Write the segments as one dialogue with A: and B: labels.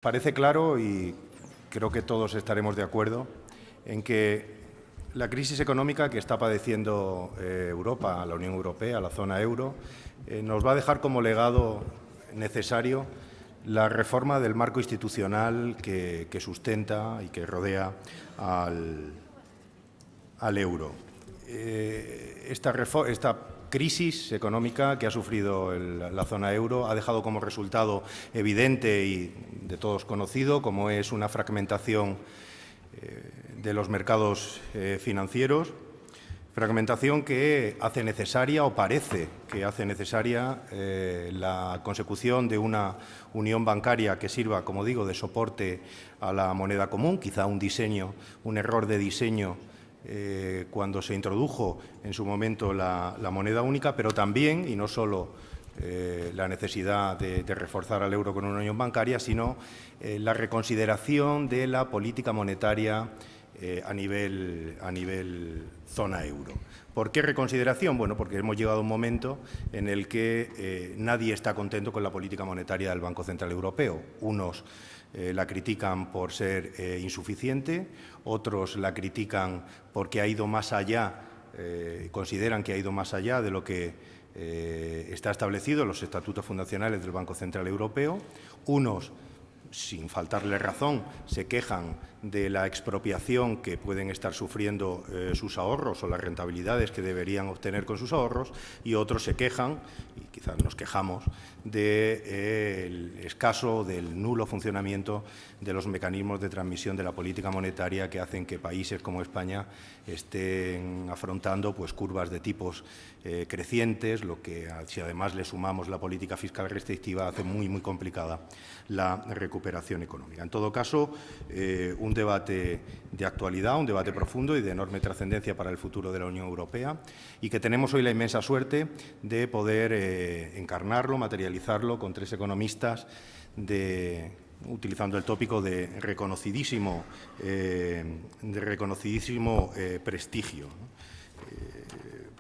A: Parece claro, y creo que todos estaremos de acuerdo, en que la crisis económica que está padeciendo Europa, la Unión Europea, la zona euro, nos va a dejar como legado necesario la reforma del marco institucional que sustenta y que rodea al euro. Esta crisis económica que ha sufrido la zona euro ha dejado como resultado evidente y de todos conocido, como es una fragmentación de los mercados financieros, fragmentación que hace necesaria o parece que hace necesaria la consecución de una unión bancaria que sirva, como digo, de soporte a la moneda común, quizá un error de diseño cuando se introdujo en su momento la moneda única, pero también, y no solo la necesidad de reforzar al euro con una unión bancaria, sino la reconsideración de la política monetaria a nivel zona euro. ¿Por qué reconsideración? Bueno, porque hemos llegado a un momento en el que nadie está contento con la política monetaria del Banco Central Europeo. Unos la critican por ser insuficiente, otros la critican porque ha ido más allá, consideran que ha ido más allá de lo que está establecido en los estatutos fundacionales del Banco Central Europeo. Unos, sin faltarle razón, se quejan de la expropiación que pueden estar sufriendo sus ahorros o las rentabilidades que deberían obtener con sus ahorros, y otros se quejan, y quizás nos quejamos, del escaso, del nulo funcionamiento de los mecanismos de transmisión de la política monetaria que hacen que países como España estén afrontando curvas de tipos crecientes, lo que, si además le sumamos la política fiscal restrictiva, hace muy complicada la recuperación económica. En todo caso, un debate de actualidad, un debate profundo y de enorme trascendencia para el futuro de la Unión Europea, y que tenemos hoy la inmensa suerte de poder encarnarlo, materializarlo con tres economistas utilizando el tópico de reconocidísimo prestigio.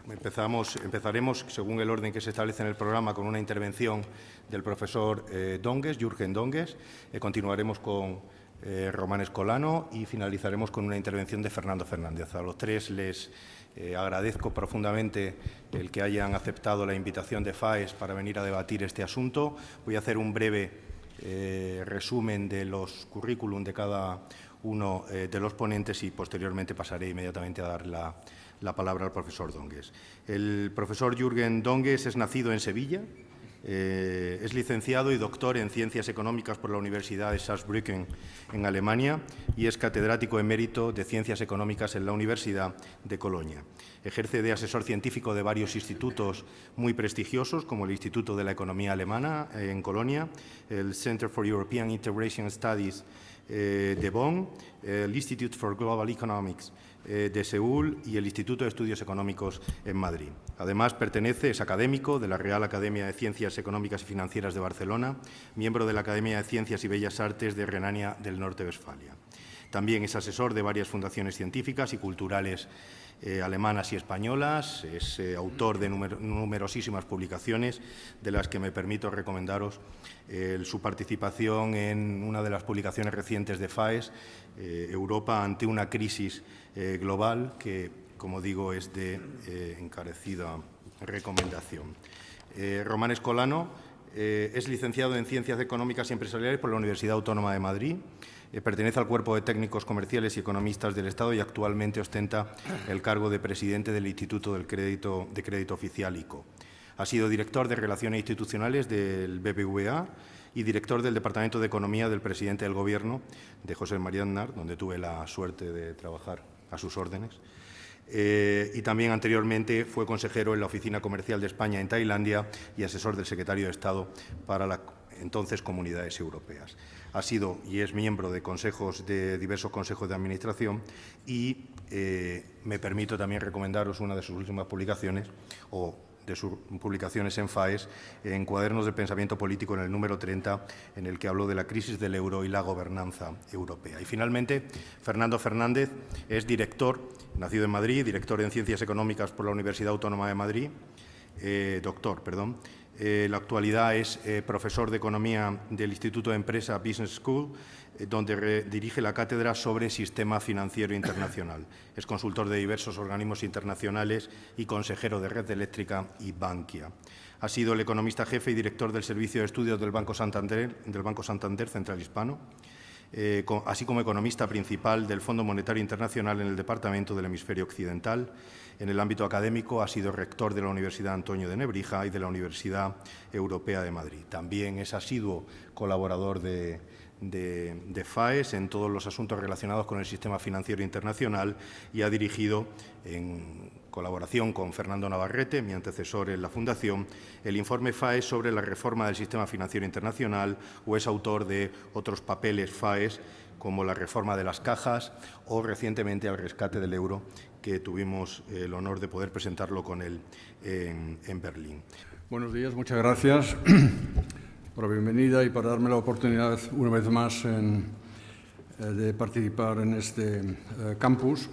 A: Empezaremos, según el orden que se establece en el programa, con una intervención del profesor Dongues, Jürgen Dongues. Continuaremos con Román Escolano y finalizaremos con una intervención de Fernando Fernández. A los tres les agradezco profundamente el que hayan aceptado la invitación de FAES para venir a debatir este asunto. Voy a hacer un breve resumen de los currículum de cada uno de los ponentes y posteriormente pasaré inmediatamente a dar la palabra al profesor Dongues. El profesor Jürgen Dongues es nacido en Sevilla, es licenciado y doctor en Ciencias Económicas por la Universidad de Saarbrücken en Alemania y es catedrático emérito de Ciencias Económicas en la Universidad de Colonia. Ejerce de asesor científico de varios institutos muy prestigiosos, como el Instituto de la Economía Alemana en Colonia, el Center for European Integration Studies de Bonn, el Institute for Global Economics de Seúl y el Instituto de Estudios Económicos en Madrid. Además, es académico de la Real Academia de Ciencias Económicas y Financieras de Barcelona, miembro de la Academia de Ciencias y Bellas Artes de Renania del Norte-Westfalia. También es asesor de varias fundaciones científicas y culturales alemanas y españolas, es autor de numerosísimas publicaciones, de las que me permito recomendaros su participación en una de las publicaciones recientes de FAES, Europa ante una crisis global, que, como digo, es de encarecida recomendación. Román Escolano es licenciado en Ciencias Económicas y Empresariales por la Universidad Autónoma de Madrid. Pertenece al Cuerpo de Técnicos Comerciales y Economistas del Estado y actualmente ostenta el cargo de presidente del Instituto de Crédito Oficial ICO. Ha sido director de Relaciones Institucionales del BBVA y director del Departamento de Economía del presidente del Gobierno, de José María Aznar, donde tuve la suerte de trabajar a sus órdenes. Y también anteriormente fue consejero en la Oficina Comercial de España en Tailandia y asesor del secretario de Estado para las entonces Comunidades Europeas. Ha sido y es miembro de diversos consejos de administración y me permito también recomendaros una de sus últimas publicaciones o de sus publicaciones en FAES, en Cuadernos de Pensamiento Político, en el número 30, en el que habló de la crisis del euro y la gobernanza europea. Y finalmente, Fernando Fernández es nacido en Madrid, director en Ciencias Económicas por la Universidad Autónoma de Madrid, la actualidad es profesor de Economía del Instituto de Empresa Business School, donde dirige la cátedra sobre Sistema Financiero Internacional. Es consultor de diversos organismos internacionales y consejero de Red Eléctrica y Bankia. Ha sido el economista jefe y director del Servicio de Estudios del Banco Santander Central Hispano, así como economista principal del Fondo Monetario Internacional en el Departamento del Hemisferio Occidental. En el ámbito académico ha sido rector de la Universidad Antonio de Nebrija y de la Universidad Europea de Madrid. También es asiduo colaborador de FAES en todos los asuntos relacionados con el sistema financiero internacional y ha dirigido, en colaboración con Fernando Navarrete, mi antecesor en la Fundación, el informe FAES sobre la reforma del sistema financiero internacional, o es autor de otros papeles FAES como la reforma de las cajas o recientemente el rescate del euro, que tuvimos el honor de poder presentarlo con él en Berlín.
B: Buenos días, muchas gracias por la bienvenida y por darme la oportunidad una vez más de participar en este campus.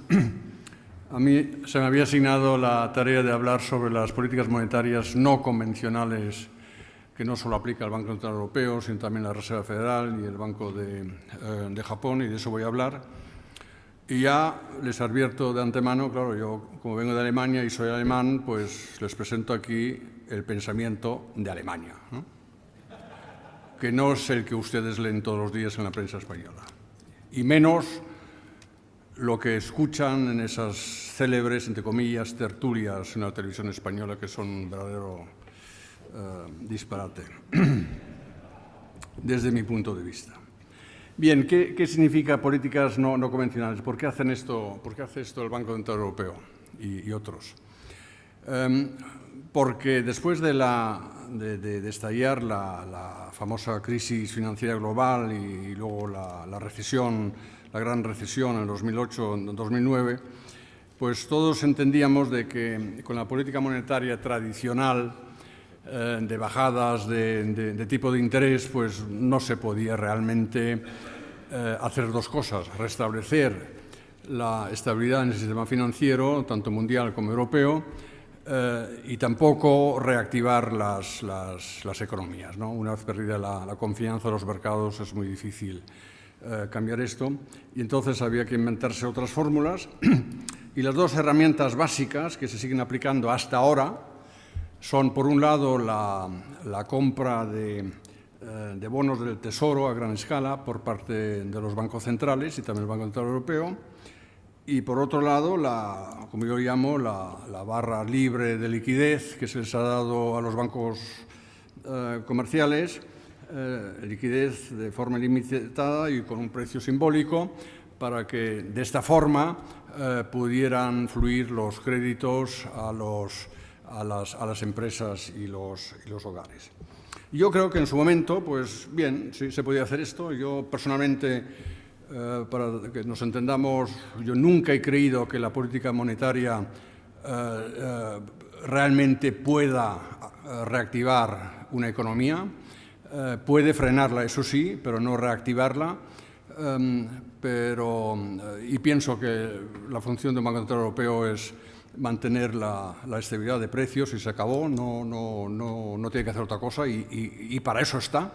B: A mí se me había asignado la tarea de hablar sobre las políticas monetarias no convencionales que no solo aplica el Banco Central Europeo, sino también la Reserva Federal y el Banco de Japón, y de eso voy a hablar. Y ya les advierto de antemano, claro, yo como vengo de Alemania y soy alemán, pues les presento aquí el pensamiento de Alemania, ¿no? Que no es el que ustedes leen todos los días en la prensa española, y menos lo que escuchan en esas célebres, entre comillas, tertulias en la televisión española, que son un verdadero disparate, desde mi punto de vista. Bien, ¿qué significa políticas no convencionales? ¿Por qué hacen esto? ¿Por qué hace esto el Banco Central Europeo y otros? Porque después de estallar la famosa crisis financiera global y luego la recesión, la gran recesión en 2008-2009, pues todos entendíamos de que con la política monetaria tradicional de bajadas de tipo de interés, pues no se podía realmente hacer dos cosas: restablecer la estabilidad en el sistema financiero, tanto mundial como europeo, y tampoco reactivar las economías, ¿no? Una vez perdida la confianza de los mercados es muy difícil cambiar esto, y entonces había que inventarse otras fórmulas. Y las dos herramientas básicas que se siguen aplicando hasta ahora son, por un lado, la compra de bonos del Tesoro a gran escala por parte de los bancos centrales y también el Banco Central Europeo, y, por otro lado, como yo llamo, la barra libre de liquidez que se les ha dado a los bancos comerciales, liquidez de forma ilimitada y con un precio simbólico, para que de esta forma pudieran fluir los créditos a las empresas y los hogares. Yo creo que en su momento, pues bien, sí se podía hacer esto. Yo personalmente, para que nos entendamos, yo nunca he creído que la política monetaria realmente pueda reactivar una economía. Puede frenarla, eso sí, pero no reactivarla. Y pienso que la función del Banco Central Europeo es mantener la estabilidad de precios y se acabó, no tiene que hacer otra cosa y para eso está.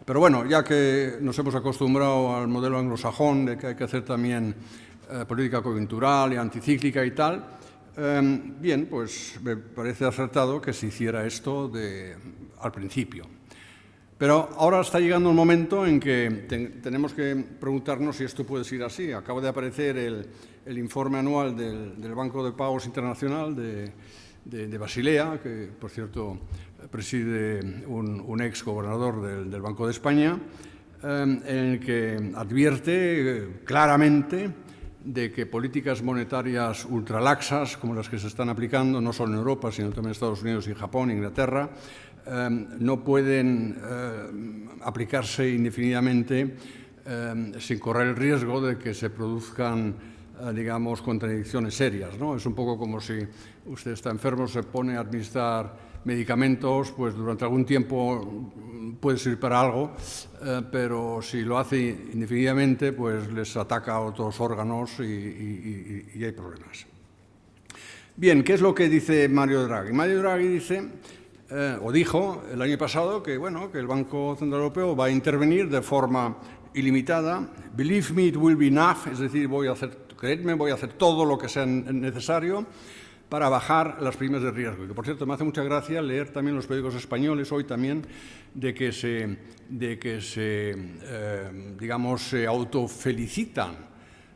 B: Pero bueno, ya que nos hemos acostumbrado al modelo anglosajón de que hay que hacer también política coyuntural y anticíclica y tal, bien, pues me parece acertado que se hiciera esto al principio. Pero ahora está llegando un momento en que tenemos que preguntarnos si esto puede ser así. Acaba de aparecer el informe anual del Banco de Pagos Internacional de Basilea, que, por cierto, preside un ex gobernador del Banco de España, en el que advierte claramente de que políticas monetarias ultralaxas, como las que se están aplicando no solo en Europa, sino también en Estados Unidos y Japón e Inglaterra, no pueden aplicarse indefinidamente sin correr el riesgo de que se produzcan, digamos, contradicciones serias, ¿no? Es un poco como si usted está enfermo, se pone a administrar medicamentos, pues durante algún tiempo puede servir para algo, pero si lo hace indefinidamente, pues les ataca a otros órganos y hay problemas. Bien, ¿qué es lo que dice Mario Draghi? Mario Draghi dice o dijo el año pasado que, bueno, que el Banco Central Europeo va a intervenir de forma ilimitada. Believe me, it will be enough, es decir, creedme, voy a hacer todo lo que sea necesario para bajar las primas de riesgo. Que, por cierto, me hace mucha gracia leer también los periódicos españoles hoy también de que se autofelicitan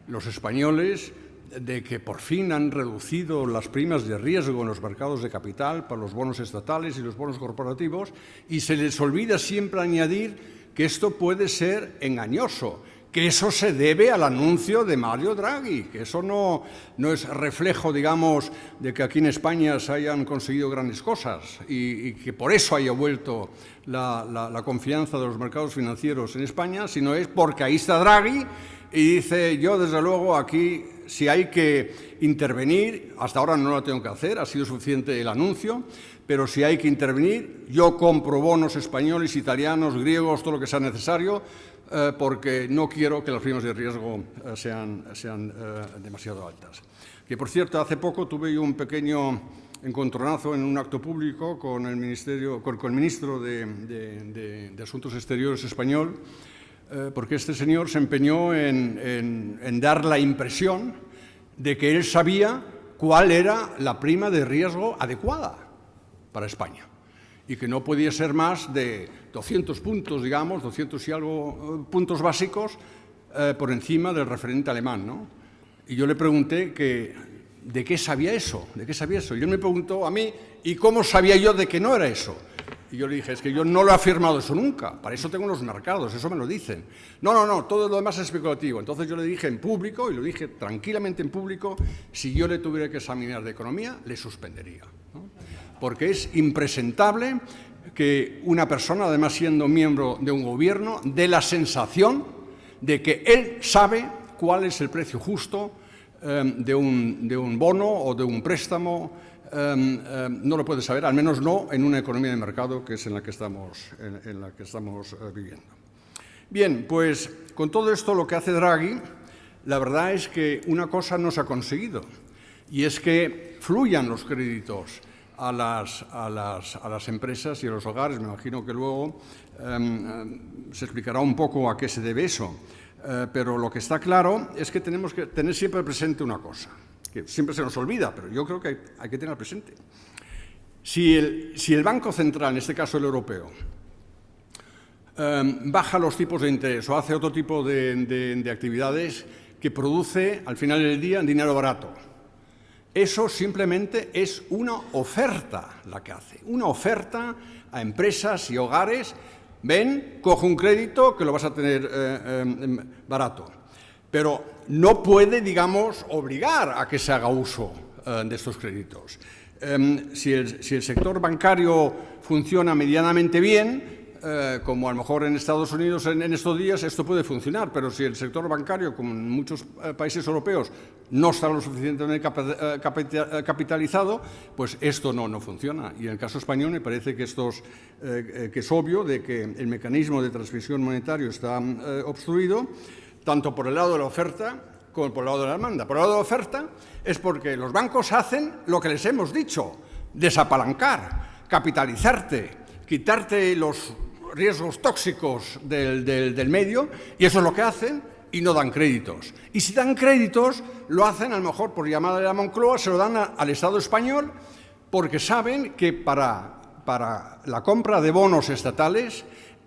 B: los españoles de que por fin han reducido las primas de riesgo en los mercados de capital para los bonos estatales y los bonos corporativos, y se les olvida siempre añadir que esto puede ser engañoso, que eso se debe al anuncio de Mario Draghi, que eso no es reflejo, digamos, de que aquí en España se hayan conseguido grandes cosas y que por eso haya vuelto la confianza de los mercados financieros en España, sino es porque ahí está Draghi y dice: yo, desde luego, aquí, si hay que intervenir, hasta ahora no lo tengo que hacer, ha sido suficiente el anuncio, pero si hay que intervenir, yo compro bonos españoles, italianos, griegos, todo lo que sea necesario, porque no quiero que las primas de riesgo sean demasiado altas. Que, por cierto, hace poco tuve yo un pequeño encontronazo en un acto público con el ministro de Asuntos Exteriores español, porque este señor se empeñó en dar la impresión de que él sabía cuál era la prima de riesgo adecuada para España y que no podía ser más de 200 puntos, digamos, 200 y algo puntos básicos por encima del referente alemán, ¿no? Y yo le pregunté de qué sabía eso, Y él me preguntó a mí, ¿y cómo sabía yo de que no era eso? Y yo le dije: es que yo no lo he afirmado eso nunca, para eso tengo los mercados, eso me lo dicen. No, todo lo demás es especulativo. Entonces yo le dije en público, y lo dije tranquilamente en público, si yo le tuviera que examinar de economía, le suspendería, ¿no? Porque es impresentable que una persona, además siendo miembro de un gobierno, dé la sensación de que él sabe cuál es el precio justo de un bono o de un préstamo. No lo puede saber, al menos no en una economía de mercado, que es en la que estamos viviendo. Bien, pues con todo esto lo que hace Draghi, la verdad es que una cosa no se ha conseguido, y es que fluyan los créditos a las empresas y a los hogares. Me imagino que luego se explicará un poco a qué se debe eso, pero lo que está claro es que tenemos que tener siempre presente una cosa, que siempre se nos olvida, pero yo creo que hay que tener presente. Si el Banco Central, en este caso el europeo, baja los tipos de interés o hace otro tipo de actividades que produce al final del día dinero barato, eso simplemente es una oferta la que hace, una oferta a empresas y hogares. Ven, coge un crédito que lo vas a tener barato, pero no puede, digamos, obligar a que se haga uso de estos créditos. Si el sector bancario funciona medianamente bien, como a lo mejor en Estados Unidos en estos días, esto puede funcionar, pero si el sector bancario, como en muchos países europeos, no está lo suficientemente capitalizado, pues esto no funciona. Y en el caso español me parece que es obvio de que el mecanismo de transmisión monetario está obstruido, tanto por el lado de la oferta como por el lado de la demanda. Por el lado de la oferta es porque los bancos hacen lo que les hemos dicho: desapalancar, capitalizarte, quitarte los riesgos tóxicos del medio, y eso es lo que hacen, y no dan créditos. Y si dan créditos, lo hacen a lo mejor por llamada de la Moncloa, se lo dan al Estado español, porque saben que para la compra de bonos estatales,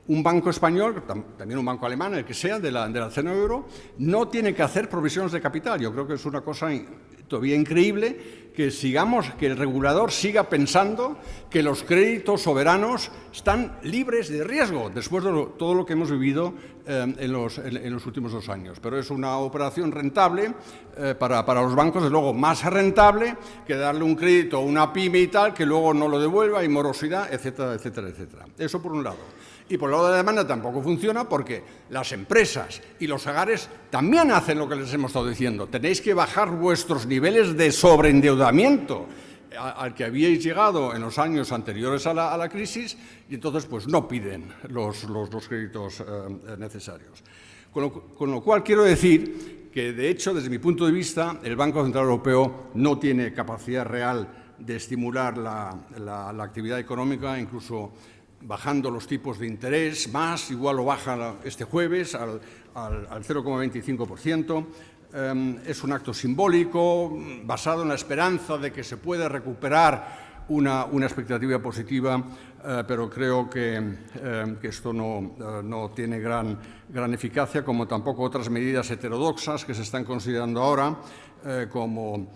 B: un banco español, también un banco alemán, el que sea, de la zona euro, no tiene que hacer provisiones de capital. Yo creo que es una cosa todavía increíble que el regulador siga pensando que los créditos soberanos están libres de riesgo, después de todo lo que hemos vivido en los últimos 2 años. Pero es una operación rentable para los bancos, desde luego más rentable que darle un crédito a una pyme y tal, que luego no lo devuelva, y morosidad, etcétera, etcétera, etcétera. Eso por un lado. Y por el lado de la demanda tampoco funciona, porque las empresas y los hogares también hacen lo que les hemos estado diciendo. Tenéis que bajar vuestros niveles de sobreendeudamiento al que habíais llegado en los años anteriores a la crisis, y entonces pues no piden los créditos necesarios. Con lo cual quiero decir que, de hecho, desde mi punto de vista, el Banco Central Europeo no tiene capacidad real de estimular la actividad económica, incluso bajando los tipos de interés más, igual lo baja este jueves al 0,25%. Es un acto simbólico basado en la esperanza de que se pueda recuperar una expectativa positiva, pero creo que esto no tiene gran eficacia, como tampoco otras medidas heterodoxas que se están considerando ahora, como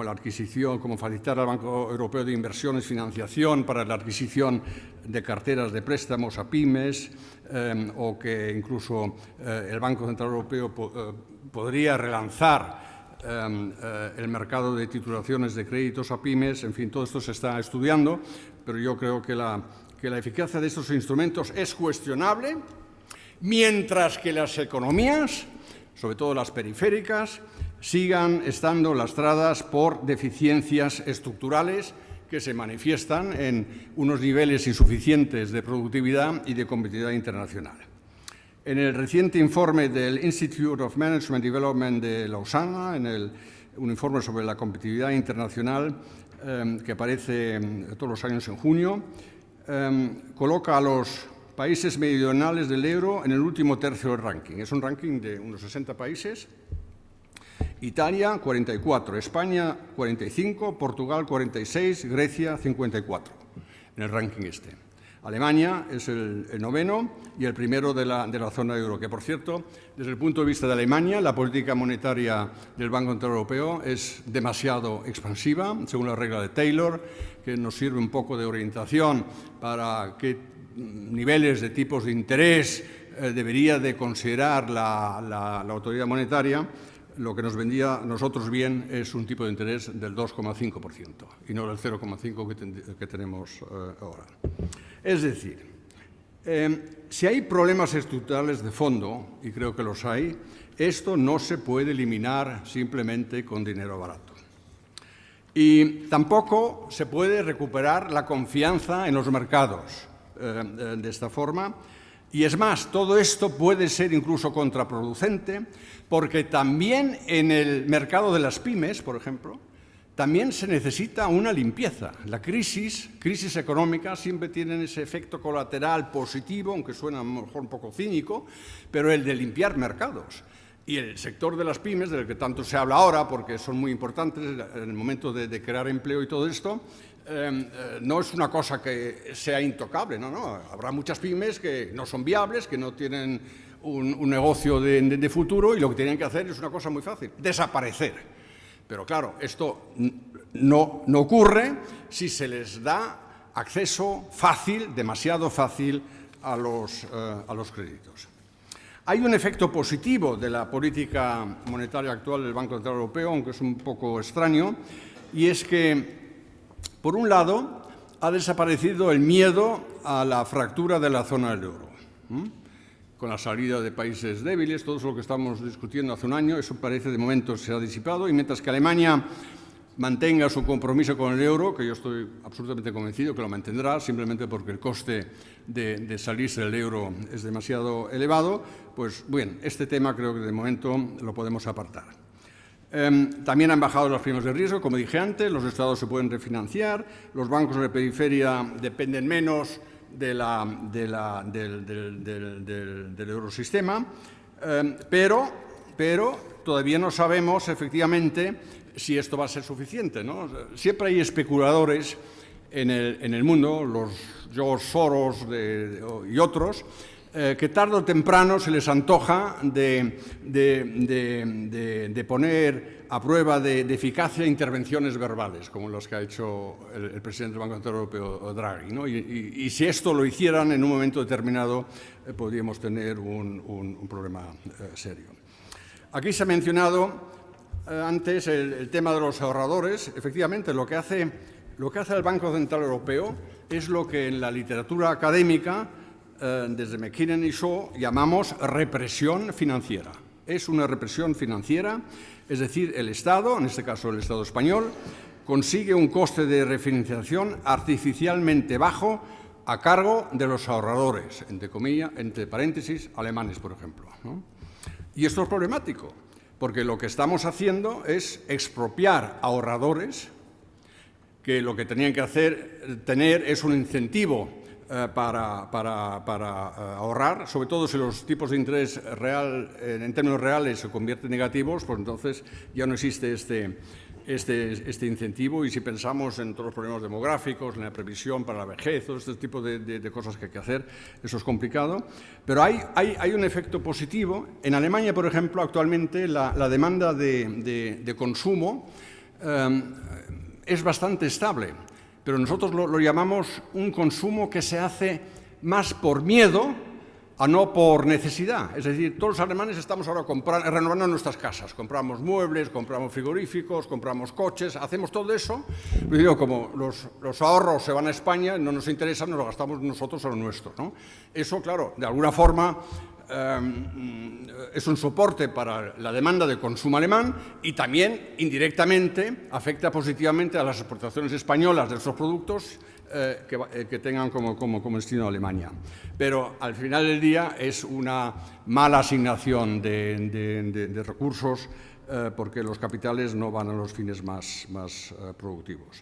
B: la adquisición, como facilitar al Banco Europeo de Inversiones financiación para la adquisición de carteras de préstamos a pymes, o que incluso el Banco Central Europeo podría relanzar el mercado de titulaciones de créditos a pymes. En fin, todo esto se está estudiando, pero yo creo que la eficacia de estos instrumentos es cuestionable, mientras que las economías, sobre todo las periféricas, sigan estando lastradas por deficiencias estructurales que se manifiestan en unos niveles insuficientes de productividad y de competitividad internacional. En el reciente informe del Institute of Management Development de Lausana, un informe sobre la competitividad internacional que aparece todos los años en junio, coloca a los países meridionales del euro en el último tercio del ranking. Es un ranking de unos 60 países. Italia, 44, España, 45, Portugal, 46, Grecia, 54, en el ranking este. Alemania es el noveno y el primero de la zona euro, que, por cierto, desde el punto de vista de Alemania, la política monetaria del Banco Central Europeo es demasiado expansiva, según la regla de Taylor, que nos sirve un poco de orientación para qué niveles de tipos de interés debería de considerar la autoridad monetaria. Lo que nos vendría a nosotros bien es un tipo de interés del 2,5% y no del 0,5% que tenemos ahora. Es decir, si hay problemas estructurales de fondo, y creo que los hay, esto no se puede eliminar simplemente con dinero barato. Y tampoco se puede recuperar la confianza en los mercados de esta forma. Y es más, todo esto puede ser incluso contraproducente, porque también en el mercado de las pymes, por ejemplo, también se necesita una limpieza. La crisis económica siempre tiene ese efecto colateral positivo, aunque suena a lo mejor un poco cínico, pero el de limpiar mercados. Y el sector de las pymes, del que tanto se habla ahora, porque son muy importantes en el momento de crear empleo y todo esto, no es una cosa que sea intocable, no. Habrá muchas pymes que no son viables, que no tienen un negocio de futuro, y lo que tienen que hacer es una cosa muy fácil: desaparecer. Pero claro, esto no ocurre si se les da acceso fácil, demasiado fácil, a los créditos. Hay un efecto positivo de la política monetaria actual del Banco Central Europeo, aunque es un poco extraño, y es que, por un lado, ha desaparecido el miedo a la fractura de la zona del euro. Con la salida de países débiles, todo eso lo que estamos discutiendo hace un año, eso parece de momento se ha disipado, y mientras que Alemania mantenga su compromiso con el euro, que yo estoy absolutamente convencido que lo mantendrá, simplemente porque el coste de salirse del euro es demasiado elevado, pues bien, este tema creo que de momento lo podemos apartar. También han bajado las primas de riesgo, como dije antes, los estados se pueden refinanciar, los bancos de periferia dependen menos del eurosistema, pero todavía no sabemos efectivamente si esto va a ser suficiente, ¿no? Siempre hay especuladores en el mundo, los George Soros y otros, que tarde o temprano se les antoja de poner a prueba de eficacia intervenciones verbales, como las que ha hecho el presidente del Banco Central Europeo, Draghi, ¿no? Y si esto lo hicieran en un momento determinado, podríamos tener un problema serio. Aquí se ha mencionado antes el tema de los ahorradores. Efectivamente, lo que hace el Banco Central Europeo es lo que en la literatura académica, desde McKinnon y Shaw, llamamos represión financiera. Es una represión financiera, es decir, el Estado, en este caso el Estado español, consigue un coste de refinanciación artificialmente bajo a cargo de los ahorradores, entre paréntesis, alemanes, por ejemplo, ¿no? Y esto es problemático, porque lo que estamos haciendo es expropiar ahorradores que lo que tenían que tener es un incentivo para ahorrar, sobre todo si los tipos de interés real, en términos reales se convierten negativos, pues entonces ya no existe este incentivo, y si pensamos en todos los problemas demográficos, en la previsión para la vejez, todo este tipo de cosas que hay que hacer, eso es complicado. Pero hay un efecto positivo. En Alemania, por ejemplo, actualmente la demanda de consumo es bastante estable, pero nosotros lo llamamos un consumo que se hace más por miedo a no por necesidad. Es decir, todos los alemanes estamos ahora renovando nuestras casas. Compramos muebles, compramos frigoríficos, compramos coches, hacemos todo eso. Pero digo, como los ahorros se van a España, no nos interesan, nos lo gastamos nosotros a lo nuestro, ¿no? Eso, claro, de alguna forma es un soporte para la demanda de consumo alemán, y también indirectamente afecta positivamente a las exportaciones españolas de esos productos que tengan como destino Alemania. Pero al final del día es una mala asignación de recursos porque los capitales no van a los fines más productivos.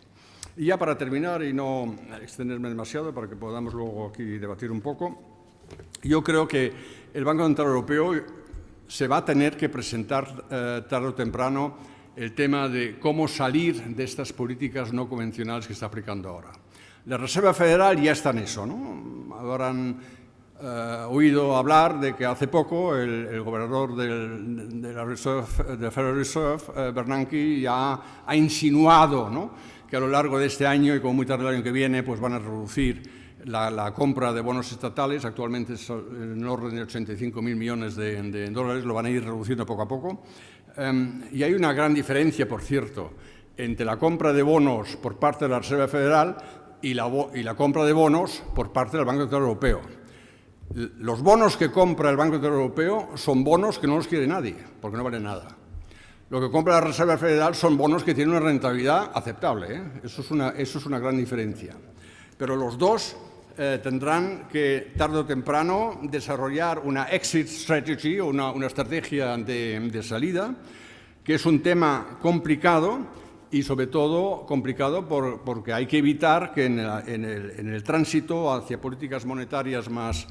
B: Y ya para terminar y no extenderme demasiado para que podamos luego aquí debatir un poco, yo creo que el Banco Central Europeo se va a tener que presentar tarde o temprano el tema de cómo salir de estas políticas no convencionales que está aplicando ahora. La Reserva Federal ya está en eso, ¿no? Habrán oído hablar de que hace poco el gobernador de la Federal Reserve, Bernanke, ya ha insinuado, ¿no?, que a lo largo de este año y como muy tarde el año que viene, pues van a reducir la compra de bonos estatales. Actualmente es en el orden de 85.000 millones de dólares, lo van a ir reduciendo poco a poco. Y hay una gran diferencia, por cierto, entre la compra de bonos por parte de la Reserva Federal y la compra de bonos por parte del Banco Central Europeo. Los bonos que compra el Banco Central Europeo son bonos que no los quiere nadie, porque no valen nada. Lo que compra la Reserva Federal son bonos que tienen una rentabilidad aceptable, ¿eh? Eso es una gran diferencia. Pero los dos tendrán que, tarde o temprano, desarrollar una exit strategy, o una estrategia de salida, que es un tema complicado, y sobre todo complicado porque hay que evitar que en el tránsito hacia políticas monetarias más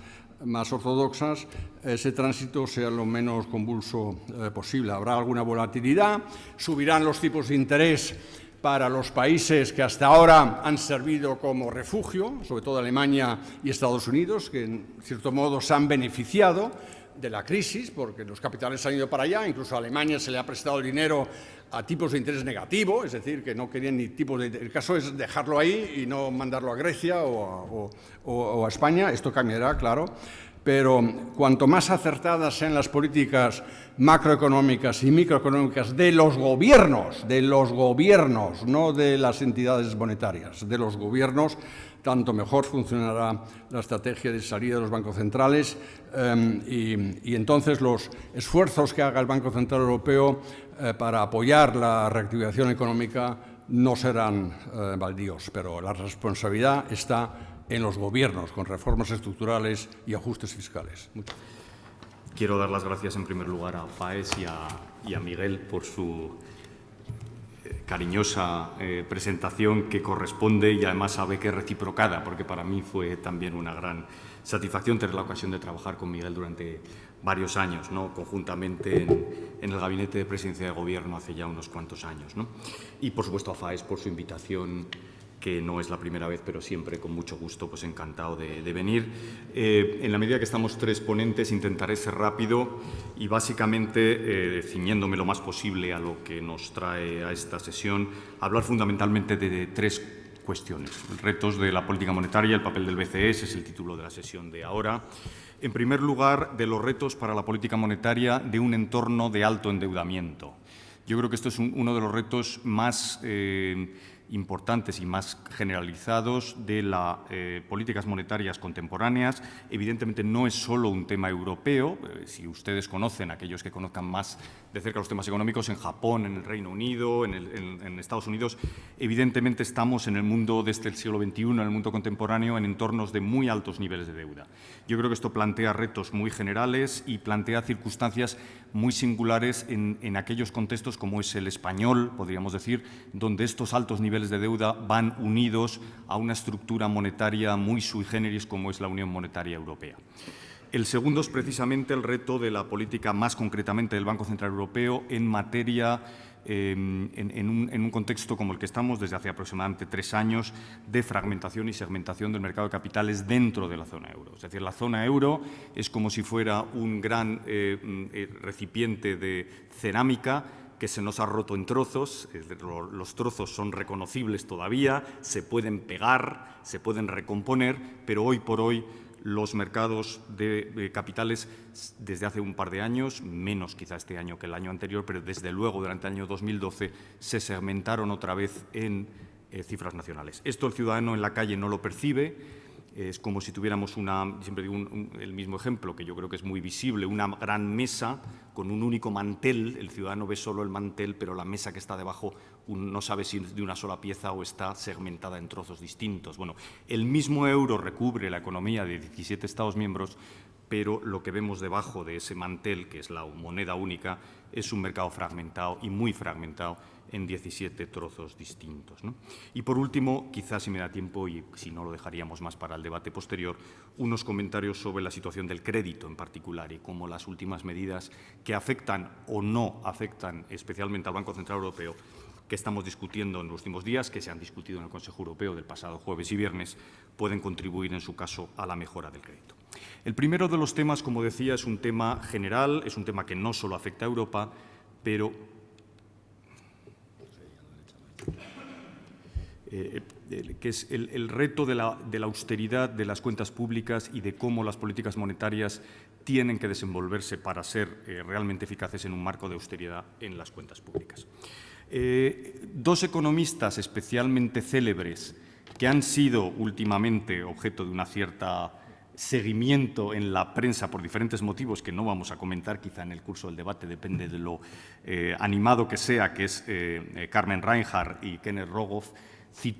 B: ortodoxas, ese tránsito sea lo menos convulso posible. Habrá alguna volatilidad, subirán los tipos de interés para los países que hasta ahora han servido como refugio, sobre todo Alemania y Estados Unidos, que en cierto modo se han beneficiado de la crisis, porque los capitales han ido para allá. Incluso a Alemania se le ha prestado dinero a tipos de interés negativo, es decir, que no querían ni tipos de interés. El caso es dejarlo ahí y no mandarlo a Grecia o a España. Esto cambiará, claro, pero cuanto más acertadas sean las políticas macroeconómicas y microeconómicas de los gobiernos, no de las entidades monetarias, de los gobiernos, tanto mejor funcionará la estrategia de salida de los bancos centrales, y entonces los esfuerzos que haga el Banco Central Europeo para apoyar la reactivación económica no serán baldíos, pero la responsabilidad está en los gobiernos, con reformas estructurales y ajustes fiscales.
C: Quiero dar las gracias en primer lugar a Faes y a Miguel por su cariñosa presentación, que corresponde y además sabe que es reciprocada, porque para mí fue también una gran satisfacción tener la ocasión de trabajar con Miguel durante varios años, ¿no?, conjuntamente en el Gabinete de Presidencia de Gobierno hace ya unos cuantos años, ¿no? Y, por supuesto, a Faes por su invitación, que no es la primera vez, pero siempre con mucho gusto, pues encantado de venir. En la medida que estamos tres ponentes, intentaré ser rápido y básicamente, ciñéndome lo más posible a lo que nos trae a esta sesión, hablar fundamentalmente de tres cuestiones. Retos de la política monetaria, el papel del BCE, ese es el título de la sesión de ahora. En primer lugar, de los retos para la política monetaria de un entorno de alto endeudamiento. Yo creo que esto es uno de los retos más importantes y más generalizados de las políticas monetarias contemporáneas. Evidentemente no es solo un tema europeo. Si ustedes conocen, aquellos que conozcan más de cerca los temas económicos, en Japón, en el Reino Unido, en Estados Unidos, evidentemente estamos en el mundo desde el siglo XXI, en el mundo contemporáneo, en entornos de muy altos niveles de deuda. Yo creo que esto plantea retos muy generales y plantea circunstancias muy singulares en aquellos contextos como es el español, podríamos decir, donde estos altos niveles niveles de deuda van unidos a una estructura monetaria muy sui generis como es la Unión Monetaria Europea. El segundo es precisamente el reto de la política, más concretamente del Banco Central Europeo, en materia, en un contexto como el que estamos desde hace aproximadamente 3 años, de fragmentación y segmentación del mercado de capitales dentro de la zona euro. Es decir, la zona euro es como si fuera un gran recipiente de cerámica que se nos ha roto en trozos. Los trozos son reconocibles todavía, se pueden pegar, se pueden recomponer, pero hoy por hoy los mercados de capitales desde hace un par de años, menos quizá este año que el año anterior, pero desde luego durante el año 2012 se segmentaron otra vez en cifras nacionales. Esto el ciudadano en la calle no lo percibe. Es como si tuviéramos siempre digo el mismo ejemplo, que yo creo que es muy visible, una gran mesa con un único mantel. El ciudadano ve solo el mantel, pero la mesa que está debajo no sabe si es de una sola pieza o está segmentada en trozos distintos. Bueno, el mismo euro recubre la economía de 17 Estados miembros, pero lo que vemos debajo de ese mantel, que es la moneda única, es un mercado fragmentado y muy fragmentado en 17 trozos distintos, ¿no? Y por último, quizás si me da tiempo y si no lo dejaríamos más para el debate posterior, unos comentarios sobre la situación del crédito en particular y cómo las últimas medidas que afectan o no afectan especialmente al Banco Central Europeo, que estamos discutiendo en los últimos días, que se han discutido en el Consejo Europeo del pasado jueves y viernes, pueden contribuir en su caso a la mejora del crédito. El primero de los temas, como decía, es un tema general, es un tema que no solo afecta a Europa, pero que es el reto de la austeridad de las cuentas públicas y de cómo las políticas monetarias tienen que desenvolverse para ser realmente eficaces en un marco de austeridad en las cuentas públicas. Dos economistas especialmente célebres que han sido últimamente objeto de una cierta seguimiento en la prensa por diferentes motivos que no vamos a comentar quizá en el curso del debate, depende de lo animado que sea, que es Carmen Reinhart y Kenneth Rogoff,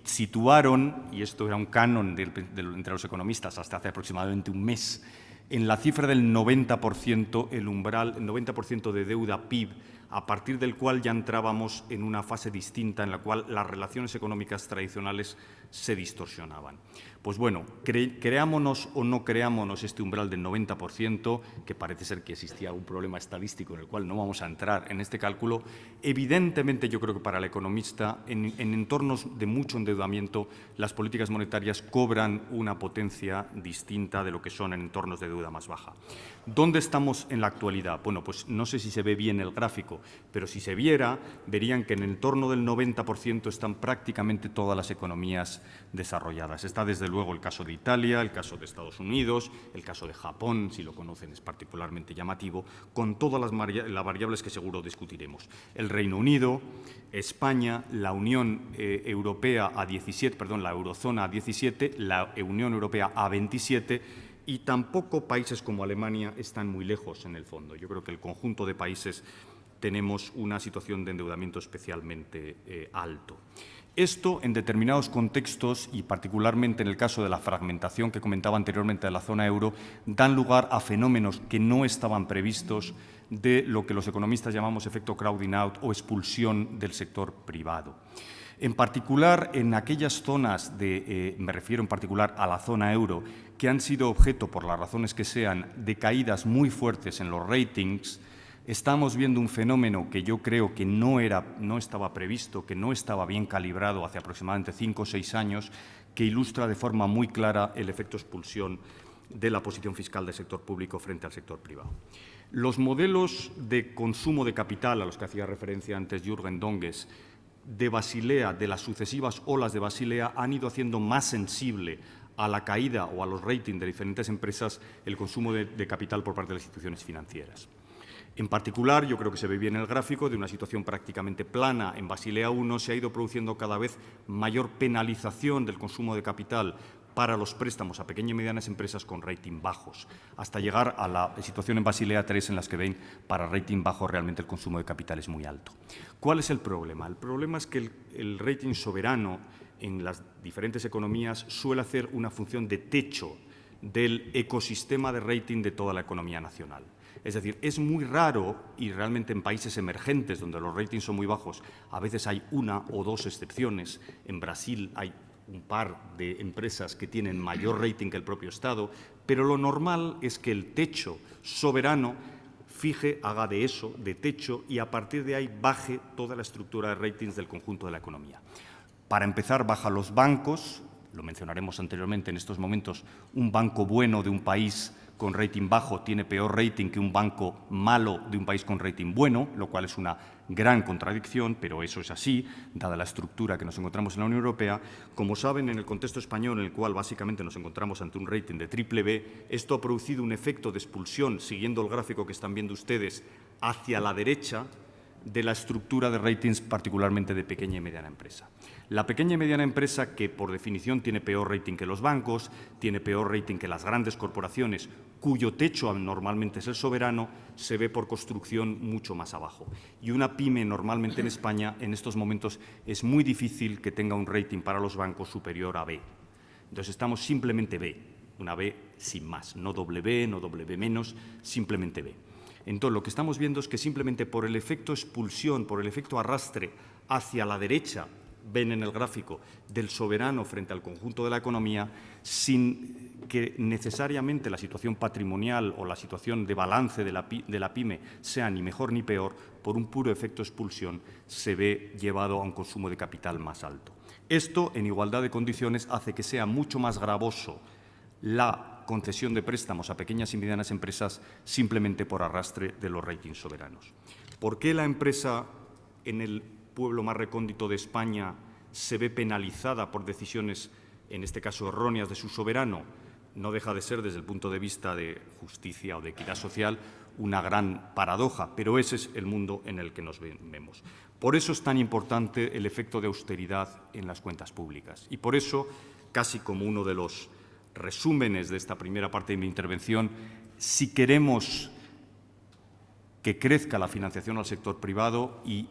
C: situaron, y esto era un canon entre los economistas hasta hace aproximadamente un mes, en la cifra del 90%, el umbral, el 90% de deuda PIB, a partir del cual ya entrábamos en una fase distinta en la cual las relaciones económicas tradicionales se distorsionaban. Pues bueno, creámonos o no creámonos este umbral del 90%, que parece ser que existía un problema estadístico en el cual no vamos a entrar en este cálculo, evidentemente yo creo que para el economista, en entornos de mucho endeudamiento, las políticas monetarias cobran una potencia distinta de lo que son en entornos de deuda más baja. ¿Dónde estamos en la actualidad? Bueno, pues no sé si se ve bien el gráfico, pero si se viera, verían que en el entorno del 90% están prácticamente todas las economías desarrolladas. Está desde luego el caso de Italia, el caso de Estados Unidos, el caso de Japón, si lo conocen es particularmente llamativo, con todas las variables que seguro discutiremos. El Reino Unido, España, la Unión Europea a 17, perdón, la Eurozona a 17, la Unión Europea a 27, y tampoco países como Alemania están muy lejos en el fondo. Yo creo que el conjunto de países tenemos una situación de endeudamiento especialmente alto. Esto, en determinados contextos, y particularmente en el caso de la fragmentación que comentaba anteriormente de la zona euro, dan lugar a fenómenos que no estaban previstos de lo que los economistas llamamos efecto crowding out o expulsión del sector privado. En particular, en aquellas zonas me refiero en particular a la zona euro, que han sido objeto, por las razones que sean, de caídas muy fuertes en los ratings, estamos viendo un fenómeno que yo creo que no estaba previsto, que no estaba bien calibrado hace aproximadamente 5 o 6 años, que ilustra de forma muy clara el efecto expulsión de la posición fiscal del sector público frente al sector privado. Los modelos de consumo de capital, a los que hacía referencia antes Jürgen Donges, de Basilea, de las sucesivas olas de Basilea, han ido haciendo más sensible a la caída o a los ratings de diferentes empresas el consumo de capital por parte de las instituciones financieras. En particular, yo creo que se ve bien en el gráfico, de una situación prácticamente plana en Basilea I, se ha ido produciendo cada vez mayor penalización del consumo de capital para los préstamos a pequeñas y medianas empresas con rating bajos, hasta llegar a la situación en Basilea III en las que ven para rating bajo realmente el consumo de capital es muy alto. ¿Cuál es el problema? El problema es que el rating soberano en las diferentes economías suele hacer una función de techo del ecosistema de rating de toda la economía nacional. Es decir, es muy raro, y realmente en países emergentes donde los ratings son muy bajos, a veces hay una o dos excepciones. En Brasil hay un par de empresas que tienen mayor rating que el propio Estado, pero lo normal es que el techo soberano haga de eso, de techo, y a partir de ahí baje toda la estructura de ratings del conjunto de la economía. Para empezar, baja los bancos, lo mencionaremos anteriormente, en estos momentos un banco bueno de un país con rating bajo tiene peor rating que un banco malo de un país con rating bueno, lo cual es una gran contradicción, pero eso es así, dada la estructura que nos encontramos en la Unión Europea. Como saben, en el contexto español, en el cual básicamente nos encontramos ante un rating de BBB, esto ha producido un efecto de expulsión, siguiendo el gráfico que están viendo ustedes, hacia la derecha de la estructura de ratings, particularmente de pequeña y mediana empresa. La pequeña y mediana empresa, que por definición tiene peor rating que los bancos, tiene peor rating que las grandes corporaciones, cuyo techo normalmente es el soberano, se ve por construcción mucho más abajo. Y una pyme normalmente en España, en estos momentos, es muy difícil que tenga un rating para los bancos superior a B. Entonces estamos simplemente B, una B sin más, no doble B, no doble B-, simplemente B. Entonces, lo que estamos viendo es que simplemente por el efecto expulsión, por el efecto arrastre hacia la derecha, ven en el gráfico, del soberano frente al conjunto de la economía, sin que necesariamente la situación patrimonial o la situación de balance de la pyme sea ni mejor ni peor, por un puro efecto expulsión se ve llevado a un consumo de capital más alto. Esto, en igualdad de condiciones, hace que sea mucho más gravoso la concesión de préstamos a pequeñas y medianas empresas simplemente por arrastre de los ratings soberanos. ¿Por qué la empresa en el pueblo más recóndito de España se ve penalizada por decisiones, en este caso erróneas, de su soberano? No deja de ser, desde el punto de vista de justicia o de equidad social, una gran paradoja, pero ese es el mundo en el que nos vemos. Por eso es tan importante el efecto de austeridad en las cuentas públicas. Y por eso, casi como uno de los resúmenes de esta primera parte de mi intervención, si queremos que crezca la financiación al sector privado y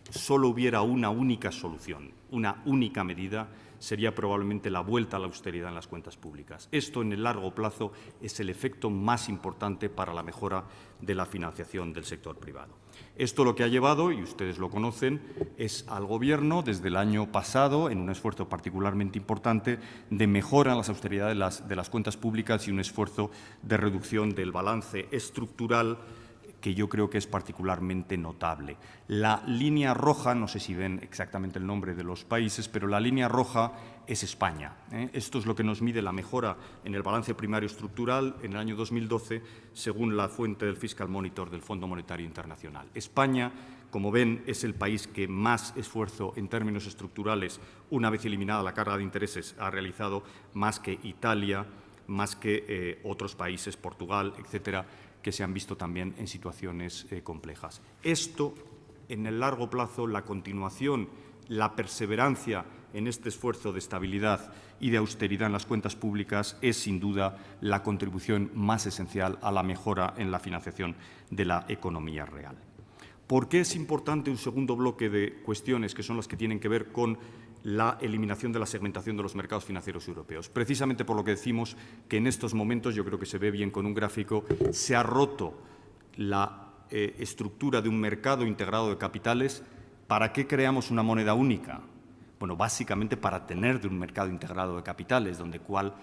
C: solo hubiera una única solución, una única medida, sería probablemente la vuelta a la austeridad en las cuentas públicas. Esto, en el largo plazo, es el efecto más importante para la mejora de la financiación del sector privado. Esto lo que ha llevado, y ustedes lo conocen, es al Gobierno, desde el año pasado, en un esfuerzo particularmente importante de mejora en las austeridades de las cuentas públicas y un esfuerzo de reducción del balance estructural que yo creo que es particularmente notable. La línea roja, no sé si ven exactamente el nombre de los países, pero la línea roja es España. Esto es lo que nos mide la mejora en el balance primario estructural en el año 2012, según la fuente del Fiscal Monitor del Fondo Monetario Internacional. España, como ven, es el país que más esfuerzo en términos estructurales, una vez eliminada la carga de intereses, ha realizado, más que Italia, más que otros países, Portugal, etcétera, que se han visto también en situaciones complejas. Esto, en el largo plazo, la continuación, la perseverancia en este esfuerzo de estabilidad y de austeridad en las cuentas públicas es, sin duda, la contribución más esencial a la mejora en la financiación de la economía real. ¿Por qué es importante un segundo bloque de cuestiones que son las que tienen que ver con la eliminación de la segmentación de los mercados financieros europeos? Precisamente por lo que decimos que en estos momentos, yo creo que se ve bien con un gráfico, se ha roto la estructura de un mercado integrado de capitales. ¿Para qué creamos una moneda única? Bueno, básicamente para tener de un mercado integrado de capitales, donde cual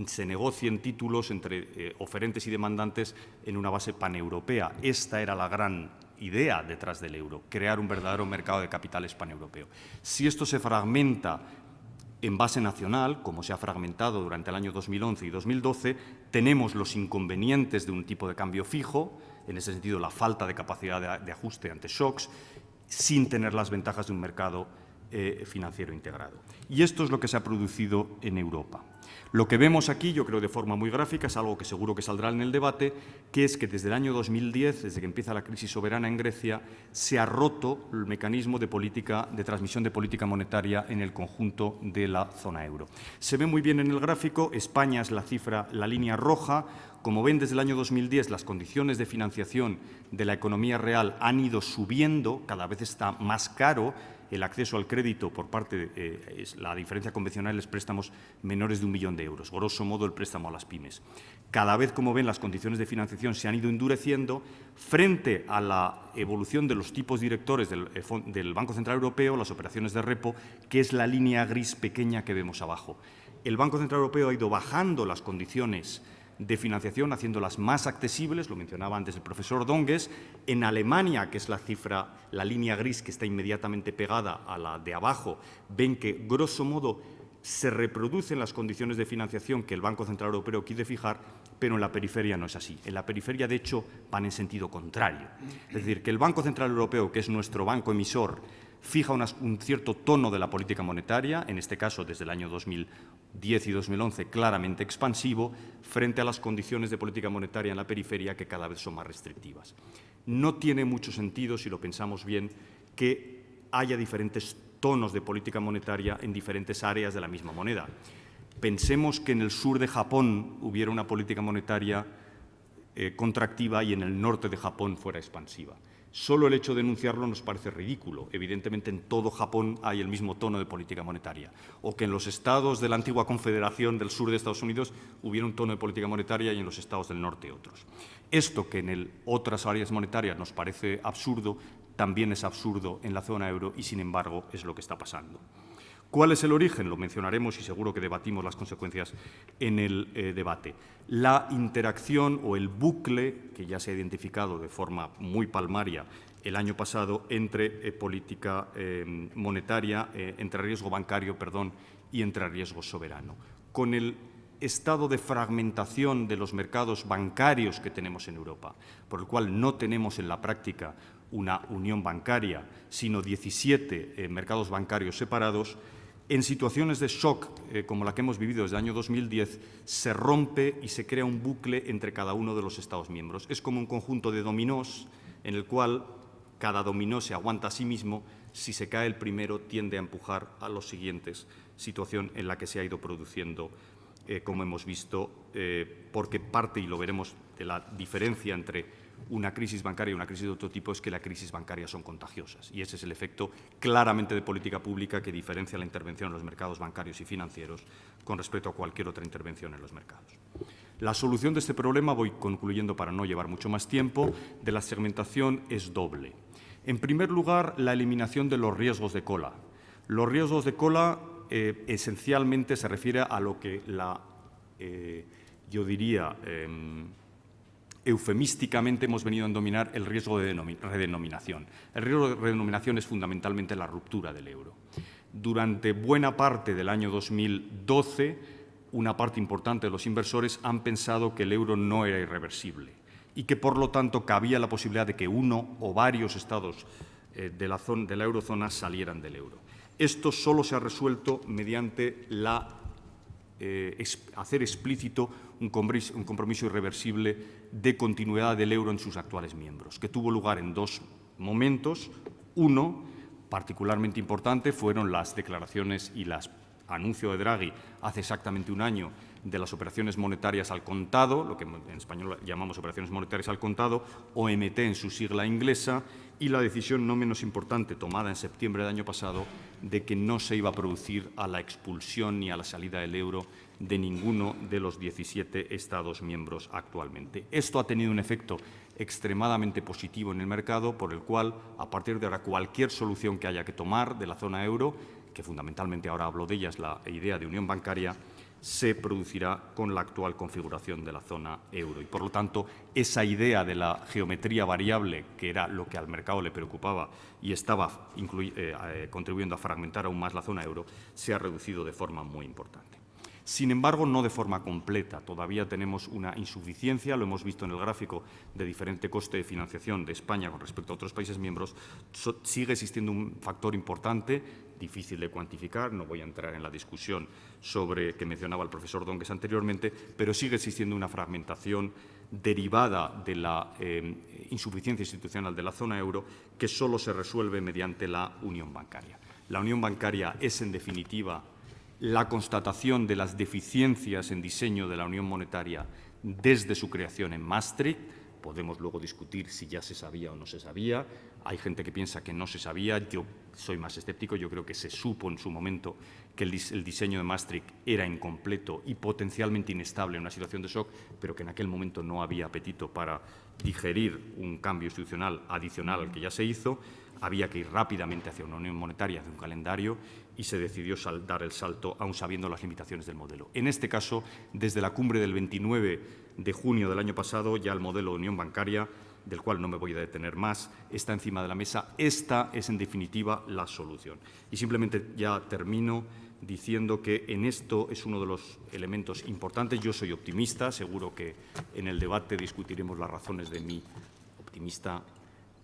C: se negocien títulos entre oferentes y demandantes en una base paneuropea. Esta era la gran idea detrás del euro, crear un verdadero mercado de capitales paneuropeo. Si esto se fragmenta en base nacional, como se ha fragmentado durante el año 2011 y 2012, tenemos los inconvenientes de un tipo de cambio fijo, en ese sentido la falta de capacidad de ajuste ante shocks, sin tener las ventajas de un mercado financiero integrado. Y esto es lo que se ha producido en Europa. Lo que vemos aquí, yo creo de forma muy gráfica, es algo que seguro que saldrá en el debate, que es que desde el año 2010, desde que empieza la crisis soberana en Grecia, se ha roto el mecanismo de transmisión de política monetaria en el conjunto de la zona euro. Se ve muy bien en el gráfico, España es la línea roja. Como ven, desde el año 2010 las condiciones de financiación de la economía real han ido subiendo, cada vez está más caro el acceso al crédito por parte de la diferencia convencional, los préstamos menores de 1 millón de euros, grosso modo el préstamo a las pymes. Cada vez, como ven, las condiciones de financiación se han ido endureciendo frente a la evolución de los tipos directores del Banco Central Europeo, las operaciones de repo, que es la línea gris pequeña que vemos abajo. El Banco Central Europeo ha ido bajando las condiciones de financiación, haciéndolas más accesibles, lo mencionaba antes el profesor Donges. En Alemania, que es la línea gris que está inmediatamente pegada a la de abajo, ven que, grosso modo, se reproducen las condiciones de financiación que el Banco Central Europeo quiere fijar, pero en la periferia no es así. En la periferia, de hecho, van en sentido contrario. Es decir, que el Banco Central Europeo, que es nuestro banco emisor, fija un cierto tono de la política monetaria, en este caso desde el año 2010 y 2011 claramente expansivo, frente a las condiciones de política monetaria en la periferia que cada vez son más restrictivas. No tiene mucho sentido, si lo pensamos bien, que haya diferentes tonos de política monetaria en diferentes áreas de la misma moneda. Pensemos que en el sur de Japón hubiera una política monetaria contractiva y en el norte de Japón fuera expansiva. Solo el hecho de enunciarlo nos parece ridículo. Evidentemente, en todo Japón hay el mismo tono de política monetaria. O que en los estados de la antigua Confederación del sur de Estados Unidos hubiera un tono de política monetaria y en los estados del norte otros. Esto, que en otras áreas monetarias nos parece absurdo, también es absurdo en la zona euro y, sin embargo, es lo que está pasando. ¿Cuál es el origen? Lo mencionaremos y seguro que debatimos las consecuencias en el debate. La interacción o el bucle, que ya se ha identificado de forma muy palmaria el año pasado, entre política monetaria, entre riesgo bancario, y entre riesgo soberano. Con el estado de fragmentación de los mercados bancarios que tenemos en Europa, por el cual no tenemos en la práctica una unión bancaria, sino 17 mercados bancarios separados, en situaciones de shock como la que hemos vivido desde el año 2010, se rompe y se crea un bucle entre cada uno de los Estados miembros. Es como un conjunto de dominós en el cual cada dominó se aguanta a sí mismo. Si se cae el primero, tiende a empujar a los siguientes, situación en la que se ha ido produciendo, como hemos visto, porque parte, y lo veremos, de la diferencia entre una crisis bancaria y una crisis de otro tipo es que las crisis bancarias son contagiosas, y ese es el efecto claramente de política pública que diferencia la intervención en los mercados bancarios y financieros con respecto a cualquier otra intervención en los mercados. La solución de este problema, voy concluyendo para no llevar mucho más tiempo, de la segmentación es doble. En primer lugar, la eliminación de los riesgos de cola. Los riesgos de cola esencialmente se refiere a lo que yo diría, eufemísticamente hemos venido a denominar el riesgo de redenominación. El riesgo de redenominación es fundamentalmente la ruptura del euro. Durante buena parte del año 2012, una parte importante de los inversores han pensado que el euro no era irreversible y que, por lo tanto, cabía la posibilidad de que uno o varios estados de la eurozona salieran del euro. Esto solo se ha resuelto mediante hacer explícito un compromiso irreversible de continuidad del euro en sus actuales miembros, que tuvo lugar en dos momentos. Uno, particularmente importante, fueron las declaraciones y el anuncio de Draghi hace exactamente un año de las operaciones monetarias al contado, lo que en español llamamos operaciones monetarias al contado, OMT en su sigla inglesa, y la decisión no menos importante tomada en septiembre del año pasado de que no se iba a producir a la expulsión ni a la salida del euro de ninguno de los 17 Estados miembros actualmente. Esto ha tenido un efecto extremadamente positivo en el mercado, por el cual, a partir de ahora, cualquier solución que haya que tomar de la zona euro, que fundamentalmente ahora hablo de ella, es la idea de unión bancaria, se producirá con la actual configuración de la zona euro. Y, por lo tanto, esa idea de la geometría variable, que era lo que al mercado le preocupaba y estaba contribuyendo a fragmentar aún más la zona euro, se ha reducido de forma muy importante. Sin embargo, no de forma completa. Todavía tenemos una insuficiencia, lo hemos visto en el gráfico de diferente coste de financiación de España con respecto a otros países miembros. Sigue existiendo un factor importante, difícil de cuantificar, no voy a entrar en la discusión sobre que mencionaba el profesor Donges anteriormente, pero sigue existiendo una fragmentación derivada de la insuficiencia institucional de la zona euro que solo se resuelve mediante la unión bancaria. La unión bancaria es, en definitiva, la constatación de las deficiencias en diseño de la unión monetaria desde su creación en Maastricht. podemos luego discutir si ya se sabía o no se sabía. Hay gente que piensa que no se sabía, yo soy más escéptico, yo creo que se supo en su momento que el diseño de Maastricht era incompleto y potencialmente inestable en una situación de shock, pero que en aquel momento no había apetito para digerir un cambio institucional adicional al que ya se hizo. Había que ir rápidamente hacia una unión monetaria, hacia un calendario, y se decidió dar el salto, aun sabiendo las limitaciones del modelo. En este caso, desde la cumbre del 29 de junio del año pasado, ya el modelo de unión bancaria, del cual no me voy a detener más, está encima de la mesa. Esta es, en definitiva, la solución. Y simplemente ya termino diciendo que en esto es uno de los elementos importantes. Yo soy optimista, seguro que en el debate discutiremos las razones de mi optimista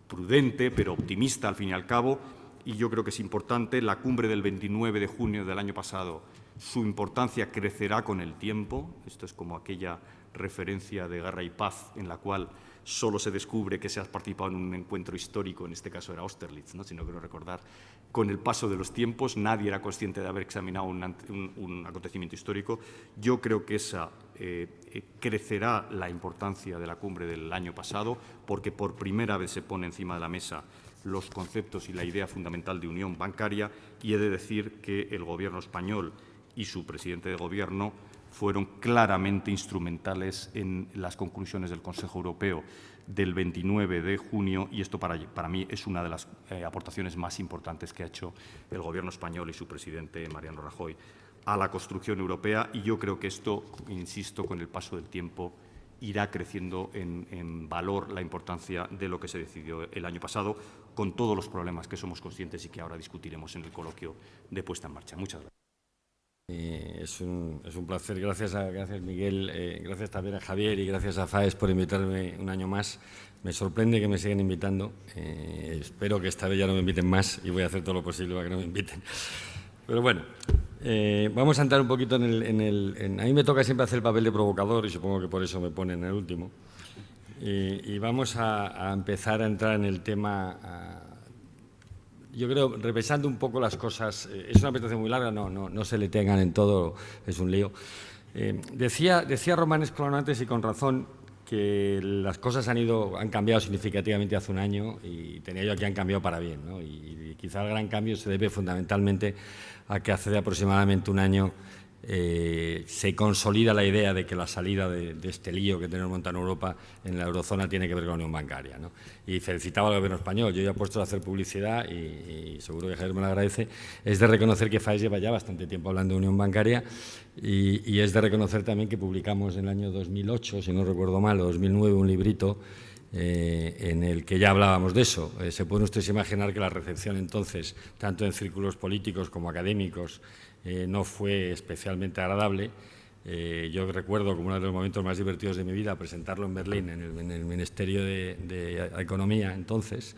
C: prudente, pero optimista al fin y al cabo, y yo creo que es importante. La cumbre del 29 de junio del año pasado, su importancia crecerá con el tiempo. Esto es como aquella referencia de Guerra y Paz en la cual solo se descubre que se ha participado en un encuentro histórico, en este caso era Austerlitz, ¿no? Si no quiero recordar. Con el paso de los tiempos, nadie era consciente de haber examinado un acontecimiento histórico. Yo creo que esa crecerá la importancia de la cumbre del año pasado, porque por primera vez se pone encima de la mesa los conceptos y la idea fundamental de unión bancaria, y he de decir que el Gobierno español y su presidente de Gobierno fueron claramente instrumentales en las conclusiones del Consejo Europeo del 29 de junio, y esto para mí es una de las aportaciones más importantes que ha hecho el Gobierno español y su presidente, Mariano Rajoy, a la construcción europea. Y yo creo que esto, insisto, con el paso del tiempo irá creciendo en valor la importancia de lo que se decidió el año pasado, con todos los problemas que somos conscientes y que ahora discutiremos en el coloquio de puesta en marcha. Muchas gracias.
D: Es un placer. Gracias Miguel, gracias también a Javier y gracias a FAES por invitarme un año más. Me sorprende que me sigan invitando. Espero que esta vez ya no me inviten más y voy a hacer todo lo posible para que no me inviten. Pero bueno, vamos a entrar un poquito a mí me toca siempre hacer el papel de provocador y supongo que por eso me ponen el último. Y vamos a empezar a entrar en el tema. Yo creo, repasando un poco las cosas, es una presentación muy larga, no se le tengan en todo, es un lío. Decía Román Escolano antes, y con razón, que las cosas han cambiado significativamente hace un año, y tenía yo que han cambiado para bien, ¿no? Y quizá el gran cambio se debe fundamentalmente a que hace aproximadamente un año se consolida la idea de que la salida de este lío que tenemos montado en Europa, en la eurozona, tiene que ver con la unión bancaria, ¿no? Y felicitaba al Gobierno español. Yo ya he puesto a hacer publicidad y seguro que Javier me lo agradece. Es de reconocer que FAES lleva ya bastante tiempo hablando de unión bancaria y es de reconocer también que publicamos en el año 2008, si no recuerdo mal, o 2009, un librito en el que ya hablábamos de eso. Se pueden ustedes imaginar que la recepción entonces, tanto en círculos políticos como académicos, no fue especialmente agradable. Yo recuerdo como uno de los momentos más divertidos de mi vida presentarlo en Berlín, en el Ministerio de Economía entonces,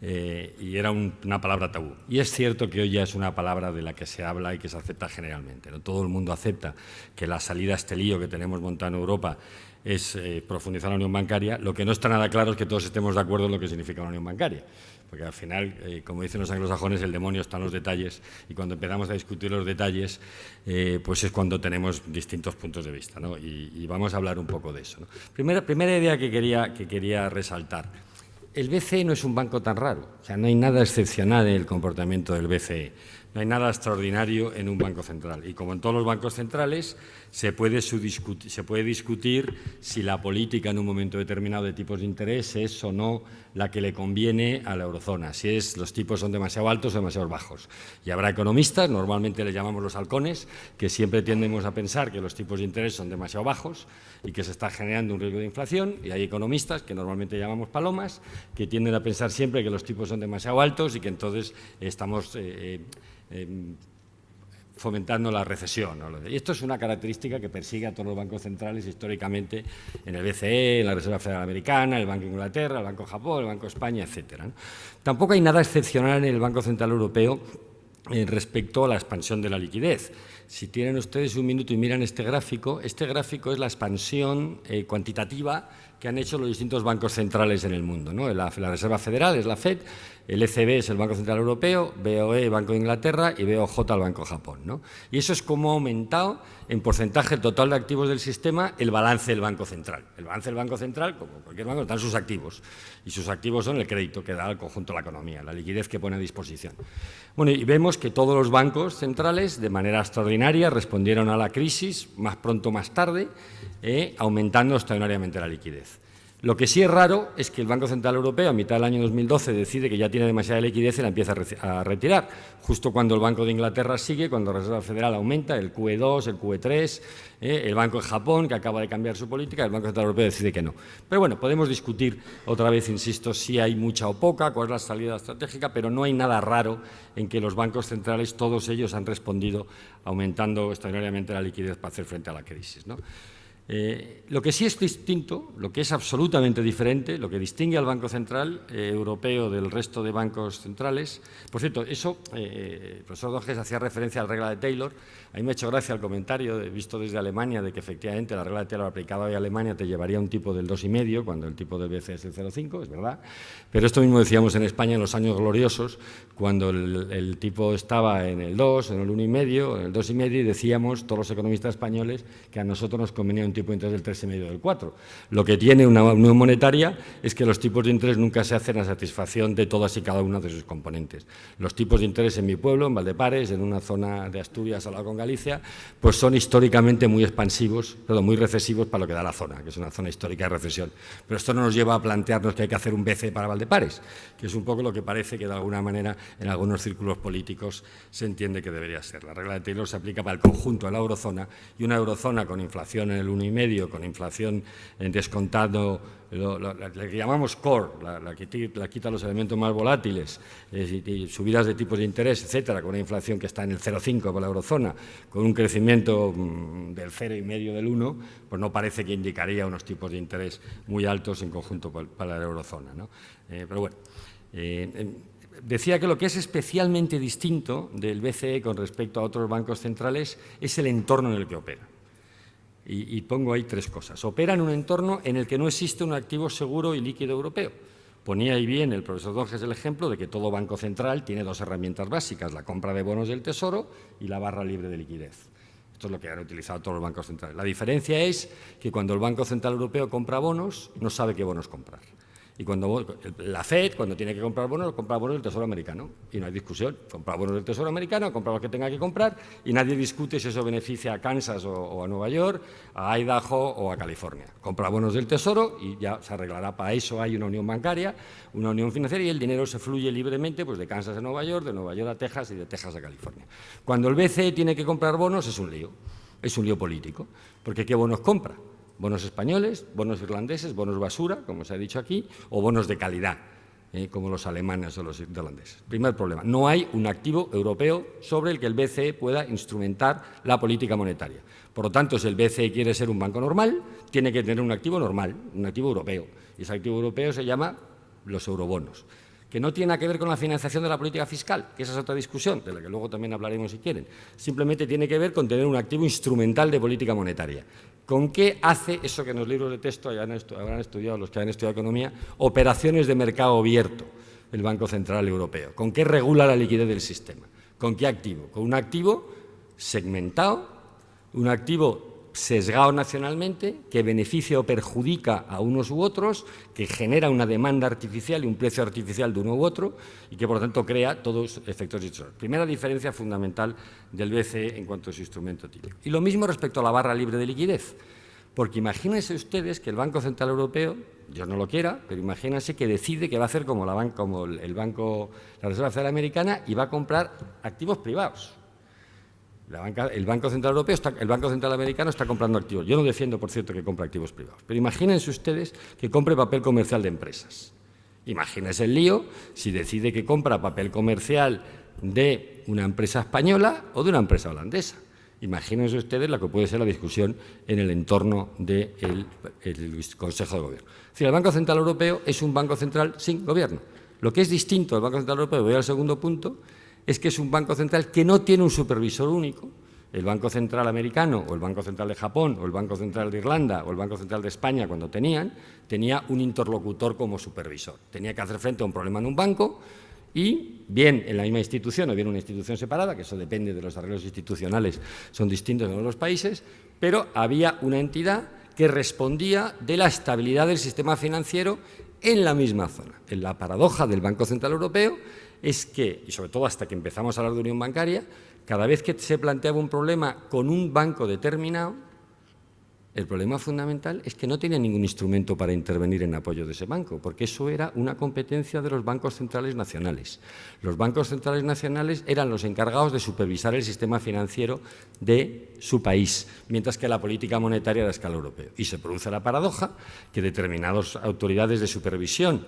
D: y era una palabra tabú. Y es cierto que hoy ya es una palabra de la que se habla y que se acepta generalmente, ¿no? Todo el mundo acepta que la salida a este lío que tenemos montado en Europa es profundizar la unión bancaria. Lo que no está nada claro es que todos estemos de acuerdo en lo que significa una unión bancaria, porque al final, como dicen los anglosajones, el demonio está en los detalles, y cuando empezamos a discutir los detalles, pues es cuando tenemos distintos puntos de vista, ¿no? Y vamos a hablar un poco de eso, ¿no? Primera idea que quería resaltar. El BCE no es un banco tan raro, o sea, no hay nada excepcional en el comportamiento del BCE. No hay nada extraordinario en un banco central. Y como en todos los bancos centrales, se puede discutir si la política en un momento determinado de tipos de interés es o no la que le conviene a la eurozona, si los tipos son demasiado altos o demasiado bajos. Y habrá economistas, normalmente les llamamos los halcones, que siempre tendemos a pensar que los tipos de interés son demasiado bajos y que se está generando un riesgo de inflación, y hay economistas, que normalmente llamamos palomas, que tienden a pensar siempre que los tipos son demasiado altos y que entonces estamos fomentando la recesión, ¿no? Y esto es una característica que persigue a todos los bancos centrales históricamente, en el BCE, en la Reserva Federal Americana, el Banco de Inglaterra, el Banco de Japón, el Banco de España, etcétera, ¿no? Tampoco hay nada excepcional en el Banco Central Europeo respecto a la expansión de la liquidez. Si tienen ustedes un minuto y miran este gráfico es la expansión cuantitativa que han hecho los distintos bancos centrales en el mundo, ¿no? La Reserva Federal es la FED, El ECB es el Banco Central Europeo, BOE, Banco de Inglaterra, y BOJ, el Banco de Japón, ¿no? Y eso es como ha aumentado en porcentaje total de activos del sistema el balance del Banco Central. El balance del Banco Central, como cualquier banco, están sus activos. Y sus activos son el crédito que da al conjunto de la economía, la liquidez que pone a disposición. Bueno, y vemos que todos los bancos centrales, de manera extraordinaria, respondieron a la crisis, más pronto o más tarde, aumentando extraordinariamente la liquidez. Lo que sí es raro es que el Banco Central Europeo, a mitad del año 2012, decide que ya tiene demasiada liquidez y la empieza a retirar, justo cuando el Banco de Inglaterra sigue, cuando la Reserva Federal aumenta, el QE2, el QE3, el Banco de Japón, que acaba de cambiar su política, el Banco Central Europeo decide que no. Pero bueno, podemos discutir otra vez, insisto, si hay mucha o poca, cuál es la salida estratégica, pero no hay nada raro en que los bancos centrales, todos ellos han respondido aumentando extraordinariamente la liquidez para hacer frente a la crisis, ¿no? Lo que sí es distinto, lo que es absolutamente diferente, lo que distingue al Banco Central Europeo del resto de bancos centrales. Por cierto, eso, el profesor Donges hacía referencia a la regla de Taylor. A mí me ha hecho gracia el comentario, visto desde Alemania, de que efectivamente la regla de Taylor aplicada hoy a Alemania te llevaría a un tipo del 2,5, cuando el tipo del BCE es el 0,5, es verdad. Pero esto mismo decíamos en España en los años gloriosos, cuando el tipo estaba en el 2, en el 1,5, en el 2,5, y decíamos, todos los economistas españoles, que a nosotros nos convenía un tipo de interés del 3,5 del 4. Lo que tiene una unión monetaria es que los tipos de interés nunca se hacen a satisfacción de todas y cada una de sus componentes. Los tipos de interés en mi pueblo, en Valdepares, en una zona de Asturias al lado con Galicia, pues son históricamente muy expansivos, perdón, muy recesivos para lo que da la zona, que es una zona histórica de recesión. Pero esto no nos lleva a plantearnos que hay que hacer un BCE para Valdepares, que es un poco lo que parece que de alguna manera en algunos círculos políticos se entiende que debería ser. La regla de Taylor se aplica para el conjunto de la eurozona, y una eurozona con inflación en el 1,5, con inflación descontando lo que llamamos core, la que quita los elementos más volátiles, y subidas de tipos de interés, etcétera, con una inflación que está en el 0,5 para la eurozona, con un crecimiento del 0,5 del 1, pues no parece que indicaría unos tipos de interés muy altos en conjunto para la eurozona, ¿no? Pero bueno, decía que lo que es especialmente distinto del BCE con respecto a otros bancos centrales es el entorno en el que opera. Y pongo ahí tres cosas. Opera en un entorno en el que no existe un activo seguro y líquido europeo. Ponía ahí bien el profesor Donges el ejemplo de que todo banco central tiene dos herramientas básicas, la compra de bonos del Tesoro y la barra libre de liquidez. Esto es lo que han utilizado todos los bancos centrales. La diferencia es que cuando el Banco Central Europeo compra bonos, no sabe qué bonos comprar. Y cuando la FED, cuando tiene que comprar bonos del Tesoro americano. Y no hay discusión. Compra bonos del Tesoro americano, compra los que tenga que comprar, y nadie discute si eso beneficia a Kansas o a Nueva York, a Idaho o a California. Compra bonos del Tesoro y ya se arreglará. Para eso hay una unión bancaria, una unión financiera, y el dinero se fluye libremente, pues de Kansas a Nueva York, de Nueva York a Texas y de Texas a California. Cuando el BCE tiene que comprar bonos es un lío político, porque ¿qué bonos compra? Bonos españoles, bonos irlandeses, bonos basura, como se ha dicho aquí, o bonos de calidad, como los alemanes o los irlandeses. Primer problema, no hay un activo europeo sobre el que el BCE pueda instrumentar la política monetaria. Por lo tanto, si el BCE quiere ser un banco normal, tiene que tener un activo normal, un activo europeo. Y ese activo europeo se llama los eurobonos, que no tiene nada que ver con la financiación de la política fiscal, que esa es otra discusión, de la que luego también hablaremos si quieren. Simplemente tiene que ver con tener un activo instrumental de política monetaria. ¿Con qué hace eso que en los libros de texto habrán estudiado los que han estudiado economía? Operaciones de mercado abierto, el Banco Central Europeo. ¿Con qué regula la liquidez del sistema? ¿Con qué activo? Con un activo segmentado, un activo sesgado nacionalmente, que beneficia o perjudica a unos u otros, que genera una demanda artificial y un precio artificial de uno u otro, y que, por lo tanto, crea todos efectos disuasorios. Primera diferencia fundamental del BCE en cuanto a su instrumento típico. Y lo mismo respecto a la barra libre de liquidez, porque imagínense ustedes que el Banco Central Europeo, Dios no lo quiera, pero imagínense que decide que va a hacer como la Reserva Federal Americana y va a comprar activos privados. El Banco Central Europeo, el Banco Central Americano está comprando activos. Yo no defiendo, por cierto, que compre activos privados, pero imagínense ustedes que compre papel comercial de empresas. Imagínense el lío si decide que compra papel comercial de una empresa española o de una empresa holandesa. Imagínense ustedes la que puede ser la discusión en el entorno del Consejo de Gobierno. Es decir, el Banco Central Europeo es un banco central sin gobierno. Lo que es distinto del Banco Central Europeo, voy al segundo punto, es que es un banco central que no tiene un supervisor único. El Banco Central americano o el Banco Central de Japón o el Banco Central de Irlanda o el Banco Central de España, cuando tenía un interlocutor como supervisor. Tenía que hacer frente a un problema en un banco y bien en la misma institución o bien una institución separada, que eso depende de los arreglos institucionales, son distintos en todos los países, pero había una entidad que respondía de la estabilidad del sistema financiero en la misma zona. La paradoja del Banco Central Europeo es que, y sobre todo hasta que empezamos a hablar de unión bancaria, cada vez que se planteaba un problema con un banco determinado, el problema fundamental es que no tenía ningún instrumento para intervenir en apoyo de ese banco, porque eso era una competencia de los bancos centrales nacionales. Los bancos centrales nacionales eran los encargados de supervisar el sistema financiero de su país, mientras que la política monetaria era a escala europea. Y se produce la paradoja que determinadas autoridades de supervisión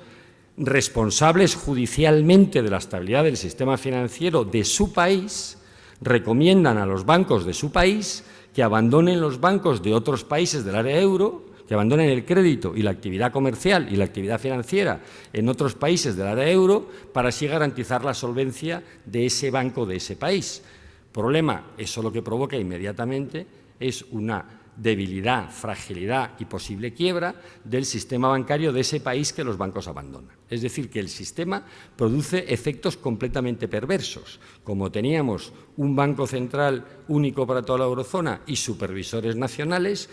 D: responsables judicialmente de la estabilidad del sistema financiero de su país recomiendan a los bancos de su país que abandonen los bancos de otros países del área euro, que abandonen el crédito y la actividad comercial y la actividad financiera en otros países del área euro para así garantizar la solvencia de ese banco de ese país. Problema, eso lo que provoca inmediatamente es una debilidad, fragilidad y posible quiebra del sistema bancario de ese país que los bancos abandonan. Es decir, que el sistema produce efectos completamente perversos. Como teníamos un banco central único para toda la eurozona y supervisores nacionales,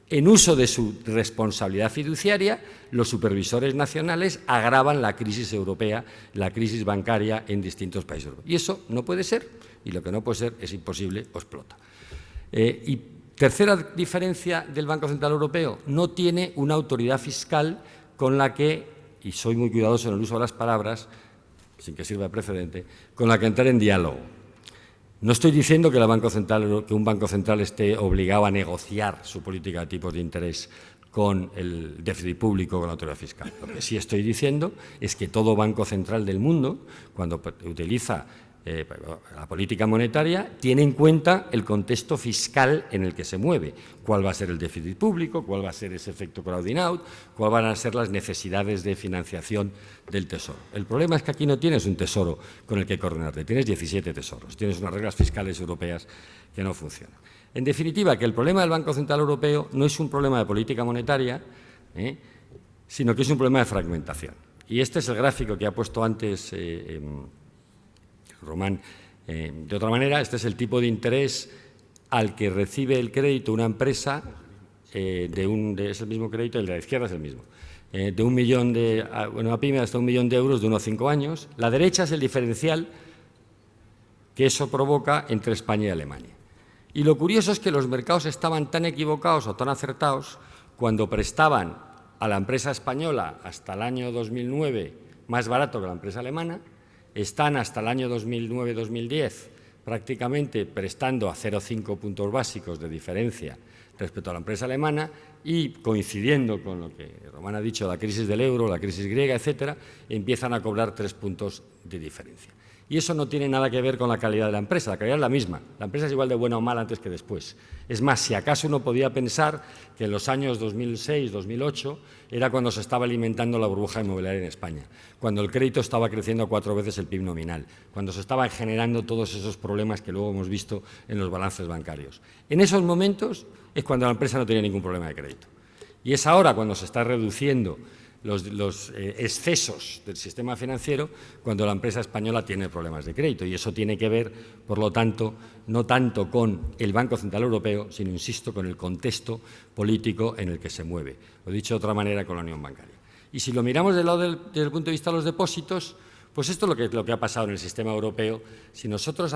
D: en uso de su responsabilidad fiduciaria, los supervisores nacionales agravan la crisis europea, la crisis bancaria en distintos países europeos. Y eso no puede ser, y lo que no puede ser es imposible o explota. Y tercera diferencia del Banco Central Europeo, no tiene una autoridad fiscal con la que, y soy muy cuidadoso en el uso de las palabras, sin que sirva de precedente, con la que entrar en diálogo. No estoy diciendo que un Banco Central esté obligado a negociar su política de tipos de interés con el déficit público, con la autoridad fiscal. Lo que sí estoy diciendo es que todo Banco Central del mundo, cuando utiliza la política monetaria, tiene en cuenta el contexto fiscal en el que se mueve, cuál va a ser el déficit público, cuál va a ser ese efecto crowding out, cuáles van a ser las necesidades de financiación del tesoro. El problema es que aquí no tienes un tesoro con el que coordinarte, tienes 17 tesoros, tienes unas reglas fiscales europeas que no funcionan. En definitiva, que el problema del Banco Central Europeo no es un problema de política monetaria, sino que es un problema de fragmentación. Y este es el gráfico que ha puesto antes Román. De otra manera, este es el tipo de interés al que recibe el crédito una empresa, es el mismo crédito, el de la izquierda es el mismo, de $1 millón una pyme hasta $1 millón de euros de 1 a 5 años. La derecha es el diferencial que eso provoca entre España y Alemania. Y lo curioso es que los mercados estaban tan equivocados o tan acertados cuando prestaban a la empresa española hasta el año 2009 más barato que la empresa alemana, están hasta el año 2009-2010 prácticamente prestando a 0,5 puntos básicos de diferencia respecto a la empresa alemana y coincidiendo con lo que Román ha dicho, la crisis del euro, la crisis griega, etcétera, empiezan a cobrar 3 puntos de diferencia. Y eso no tiene nada que ver con la calidad de la empresa, la calidad es la misma. La empresa es igual de buena o mala antes que después. Es más, si acaso uno podía pensar que en los años 2006-2008 era cuando se estaba alimentando la burbuja inmobiliaria en España, cuando el crédito estaba creciendo a 4 veces el PIB nominal, cuando se estaban generando todos esos problemas que luego hemos visto en los balances bancarios. En esos momentos es cuando la empresa no tenía ningún problema de crédito. Y es ahora cuando se está reduciendo los excesos del sistema financiero cuando la empresa española tiene problemas de crédito. Y eso tiene que ver, por lo tanto, no tanto con el Banco Central Europeo, sino, insisto, con el contexto político en el que se mueve. O dicho de otra manera, con la unión bancaria. Y si lo miramos desde el punto de vista de los depósitos, pues esto es lo que ha pasado en el sistema europeo. Si nosotros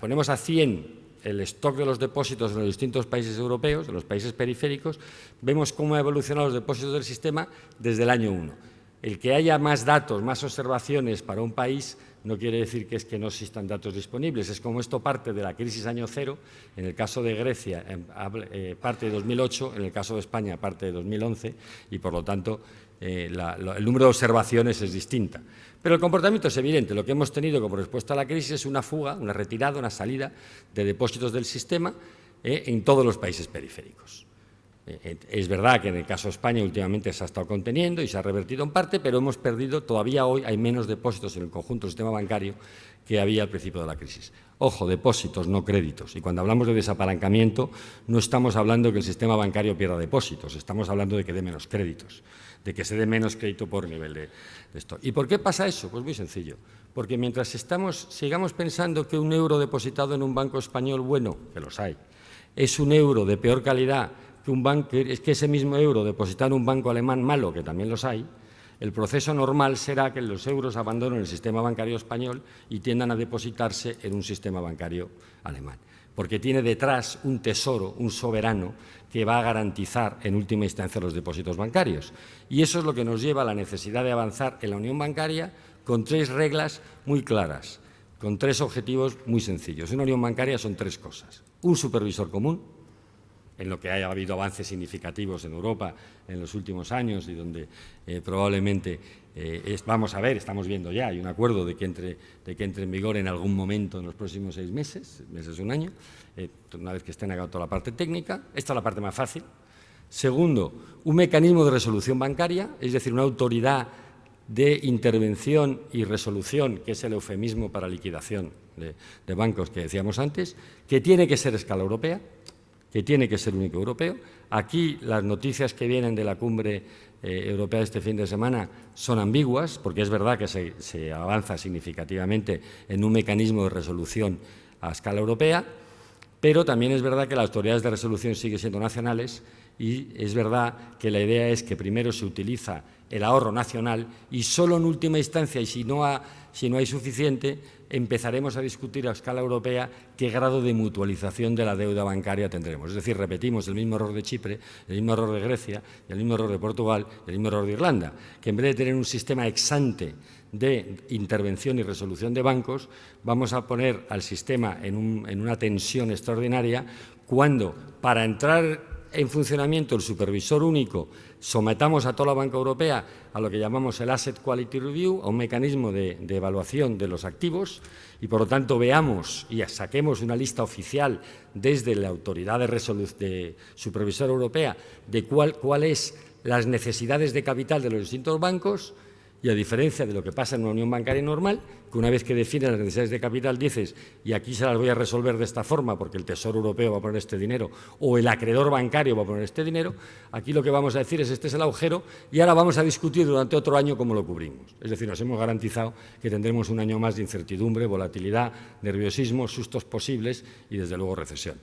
D: ponemos a 100 el stock de los depósitos en los distintos países europeos, de los países periféricos, vemos cómo han evolucionado los depósitos del sistema desde el año 1. El que haya más datos, más observaciones para un país no quiere decir que es que no existan datos disponibles. Es como esto parte de la crisis año cero, en el caso de Grecia parte de 2008, en el caso de España parte de 2011 y, por lo tanto, el número de observaciones es distinta. Pero el comportamiento es evidente. Lo que hemos tenido como respuesta a la crisis es una fuga, una retirada, una salida de depósitos del sistema en todos los países periféricos. Es verdad que en el caso de España últimamente se ha estado conteniendo y se ha revertido en parte, pero hemos perdido, todavía hoy hay menos depósitos en el conjunto del sistema bancario que había al principio de la crisis. Ojo, depósitos, no créditos. Y cuando hablamos de desapalancamiento, no estamos hablando de que el sistema bancario pierda depósitos, estamos hablando de que dé menos créditos, de que se dé menos crédito por nivel de esto. ¿Y por qué pasa eso? Pues muy sencillo. Porque mientras sigamos pensando que un euro depositado en un banco español bueno, que los hay, es un euro de peor calidad es que ese mismo euro depositado en un banco alemán malo, que también los hay, el proceso normal será que los euros abandonen el sistema bancario español y tiendan a depositarse en un sistema bancario alemán, porque tiene detrás un tesoro, un soberano, que va a garantizar en última instancia los depósitos bancarios. Y eso es lo que nos lleva a la necesidad de avanzar en la unión bancaria con 3 reglas muy claras, con 3 objetivos muy sencillos. Una unión bancaria son 3 cosas. Un supervisor común, en lo que haya habido avances significativos en Europa en los últimos años y donde probablemente vamos a ver, estamos viendo ya, hay un acuerdo de que entre en vigor en algún momento en los próximos 6 meses, un año, una vez que esté negado toda la parte técnica. Esta es la parte más fácil. Segundo, un mecanismo de resolución bancaria, es decir, una autoridad de intervención y resolución, que es el eufemismo para liquidación de bancos que decíamos antes, que tiene que ser a escala europea, que tiene que ser único europeo. Aquí las noticias que vienen de la cumbre europea este fin de semana son ambiguas, porque es verdad que se avanza significativamente en un mecanismo de resolución a escala europea, pero también es verdad que las autoridades de resolución siguen siendo nacionales y es verdad que la idea es que primero se utiliza el ahorro nacional y solo en última instancia, y si no hay suficiente, empezaremos a discutir a escala europea qué grado de mutualización de la deuda bancaria tendremos. Es decir, repetimos el mismo error de Chipre, el mismo error de Grecia, el mismo error de Portugal, el mismo error de Irlanda, que en vez de tener un sistema ex ante de intervención y resolución de bancos, vamos a poner al sistema en una tensión extraordinaria cuando, para entrar en funcionamiento el supervisor único, sometamos a toda la banca europea a lo que llamamos el Asset Quality Review, a un mecanismo de evaluación de los activos, y por lo tanto veamos y saquemos una lista oficial desde la autoridad de supervisor europea de cuáles las necesidades de capital de los distintos bancos. Y a diferencia de lo que pasa en una unión bancaria normal, que una vez que defines las necesidades de capital dices, y aquí se las voy a resolver de esta forma porque el Tesoro Europeo va a poner este dinero o el acreedor bancario va a poner este dinero, aquí lo que vamos a decir es este es el agujero y ahora vamos a discutir durante otro año cómo lo cubrimos. Es decir, nos hemos garantizado que tendremos un año más de incertidumbre, volatilidad, nerviosismo, sustos posibles y desde luego recesión.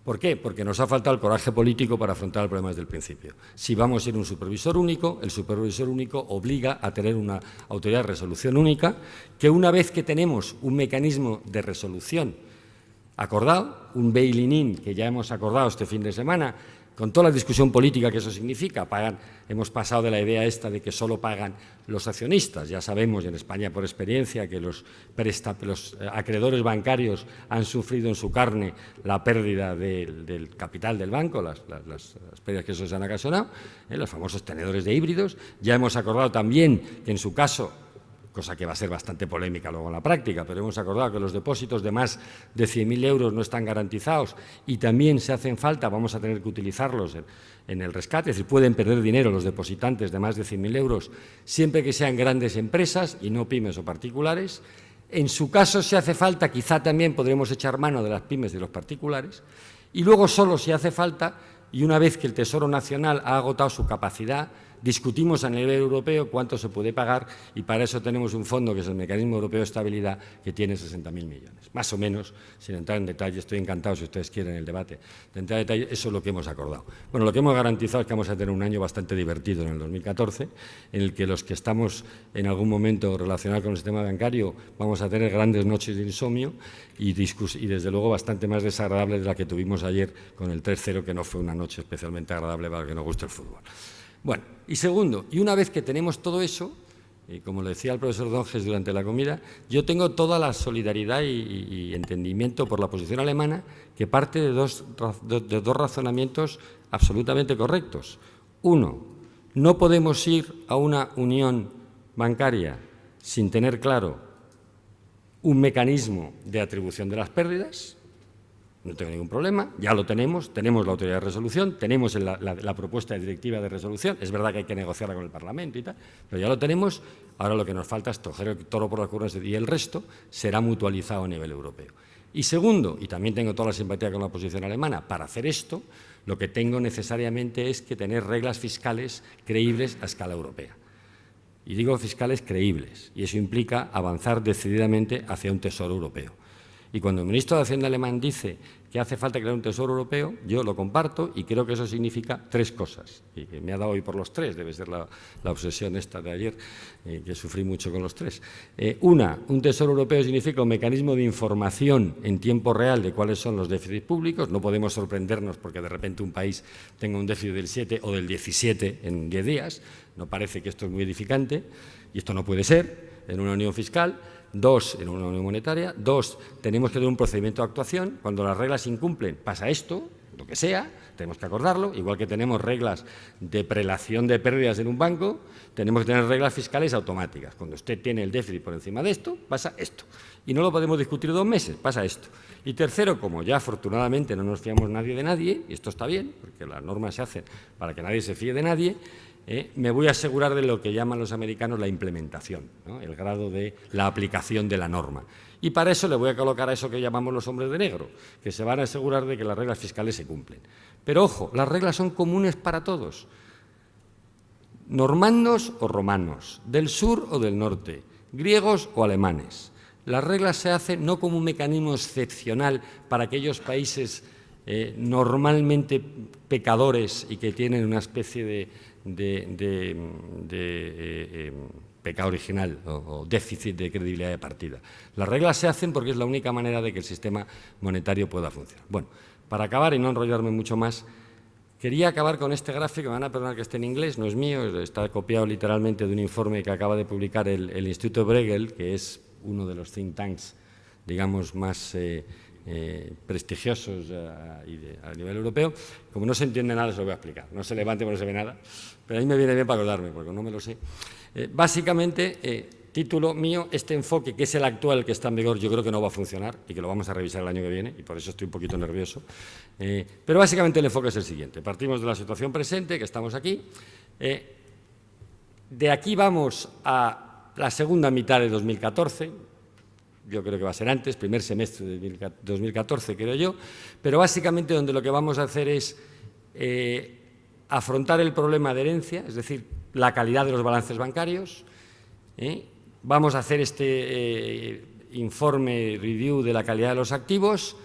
D: ¿Por qué? Porque nos ha faltado el coraje político para afrontar el problema desde el principio. Si vamos a ser un supervisor único, el supervisor único obliga a tener una autoridad de resolución única, que una vez que tenemos un mecanismo de resolución acordado, un bail-in que ya hemos acordado este fin de semana, con toda la discusión política que eso significa, hemos pasado de la idea esta de que solo pagan los accionistas. Ya sabemos, y en España por experiencia, que los acreedores bancarios han sufrido en su carne la pérdida del capital del banco, las pérdidas que eso se han ocasionado, los famosos tenedores de híbridos. Ya hemos acordado también que en su caso, cosa que va a ser bastante polémica luego en la práctica, pero hemos acordado que los depósitos de más de 100.000 euros no están garantizados y también se hacen falta, vamos a tener que utilizarlos en el rescate, es decir, pueden perder dinero los depositantes de más de 100.000 euros siempre que sean grandes empresas y no pymes o particulares. En su caso, si hace falta, quizá también podremos echar mano de las pymes y de los particulares. Y luego, solo si hace falta, y una vez que el Tesoro Nacional ha agotado su capacidad, discutimos a nivel europeo cuánto se puede pagar y para eso tenemos un fondo que es el Mecanismo Europeo de Estabilidad que tiene 60.000 millones. Más o menos, sin entrar en detalle, estoy encantado si ustedes quieren el debate de entrar en detalle, eso es lo que hemos acordado. Bueno, lo que hemos garantizado es que vamos a tener un año bastante divertido en el 2014, en el que los que estamos en algún momento relacionados con el sistema bancario vamos a tener grandes noches de insomnio y desde luego bastante más desagradable de la que tuvimos ayer con el 3-0, que no fue una noche especialmente agradable para el que nos guste el fútbol. Bueno, y segundo, y una vez que tenemos todo eso, y como le decía el profesor Donges durante la comida, yo tengo toda la solidaridad y entendimiento por la posición alemana que parte de dos razonamientos absolutamente correctos. Uno, no podemos ir a una unión bancaria sin tener claro un mecanismo de atribución de las pérdidas. No tengo ningún problema, ya lo tenemos la autoridad de resolución, tenemos la propuesta de directiva de resolución, es verdad que hay que negociarla con el Parlamento y tal, pero ya lo tenemos, ahora lo que nos falta es coger el toro por las cuerdas y el resto será mutualizado a nivel europeo. Y segundo, y también tengo toda la simpatía con la posición alemana, para hacer esto lo que tengo necesariamente es que tener reglas fiscales creíbles a escala europea. Y digo fiscales creíbles, y eso implica avanzar decididamente hacia un tesoro europeo. Y cuando el ministro de Hacienda alemán dice que hace falta crear un tesoro europeo, yo lo comparto y creo que eso significa tres cosas. Y que me ha dado hoy por los tres, debe ser la obsesión esta de ayer, que sufrí mucho con los tres. Un tesoro europeo significa un mecanismo de información en tiempo real de cuáles son los déficits públicos. No podemos sorprendernos porque de repente un país tenga un déficit del 7 o del 17 en 10 días. No parece que esto es muy edificante y esto no puede ser en una unión fiscal. Dos, en una unión monetaria. Dos, tenemos que tener un procedimiento de actuación. Cuando las reglas se incumplen, pasa esto, lo que sea, tenemos que acordarlo. Igual que tenemos reglas de prelación de pérdidas en un banco, tenemos que tener reglas fiscales automáticas. Cuando usted tiene el déficit por encima de esto, pasa esto. Y no lo podemos discutir 2 meses, pasa esto. Y tercero, como ya afortunadamente no nos fiamos nadie de nadie, y esto está bien, porque las normas se hacen para que nadie se fíe de nadie, me voy a asegurar de lo que llaman los americanos la implementación, ¿no? El grado de la aplicación de la norma. Y para eso le voy a colocar a eso que llamamos los hombres de negro, que se van a asegurar de que las reglas fiscales se cumplen. Pero ojo, las reglas son comunes para todos, normandos o romanos, del sur o del norte, griegos o alemanes. Las reglas se hacen no como un mecanismo excepcional para aquellos países normalmente pecadores y que tienen una especie de pecado original o déficit de credibilidad de partida. Las reglas se hacen porque es la única manera de que el sistema monetario pueda funcionar. Bueno, para acabar y no enrollarme mucho más, quería acabar con este gráfico, me van a perdonar que esté en inglés, no es mío, está copiado literalmente de un informe que acaba de publicar el Instituto Bruegel, que es uno de los think tanks, digamos, más prestigiosos a nivel europeo. Como no se entiende nada, se lo voy a explicar. No se levante porque no se ve nada, pero a mí me viene bien para acordarme, porque no me lo sé. Básicamente, título mío, este enfoque, que es el actual, que está en vigor, yo creo que no va a funcionar y que lo vamos a revisar el año que viene, y por eso estoy un poquito nervioso. Pero básicamente el enfoque es el siguiente. Partimos de la situación presente, que estamos aquí. De aquí vamos a la segunda mitad de 2014, yo creo que va a ser antes, primer semestre de 2014, creo yo, pero básicamente donde lo que vamos a hacer es afrontar el problema de herencia, es decir, la calidad de los balances bancarios. Vamos a hacer este informe review de la calidad de los activos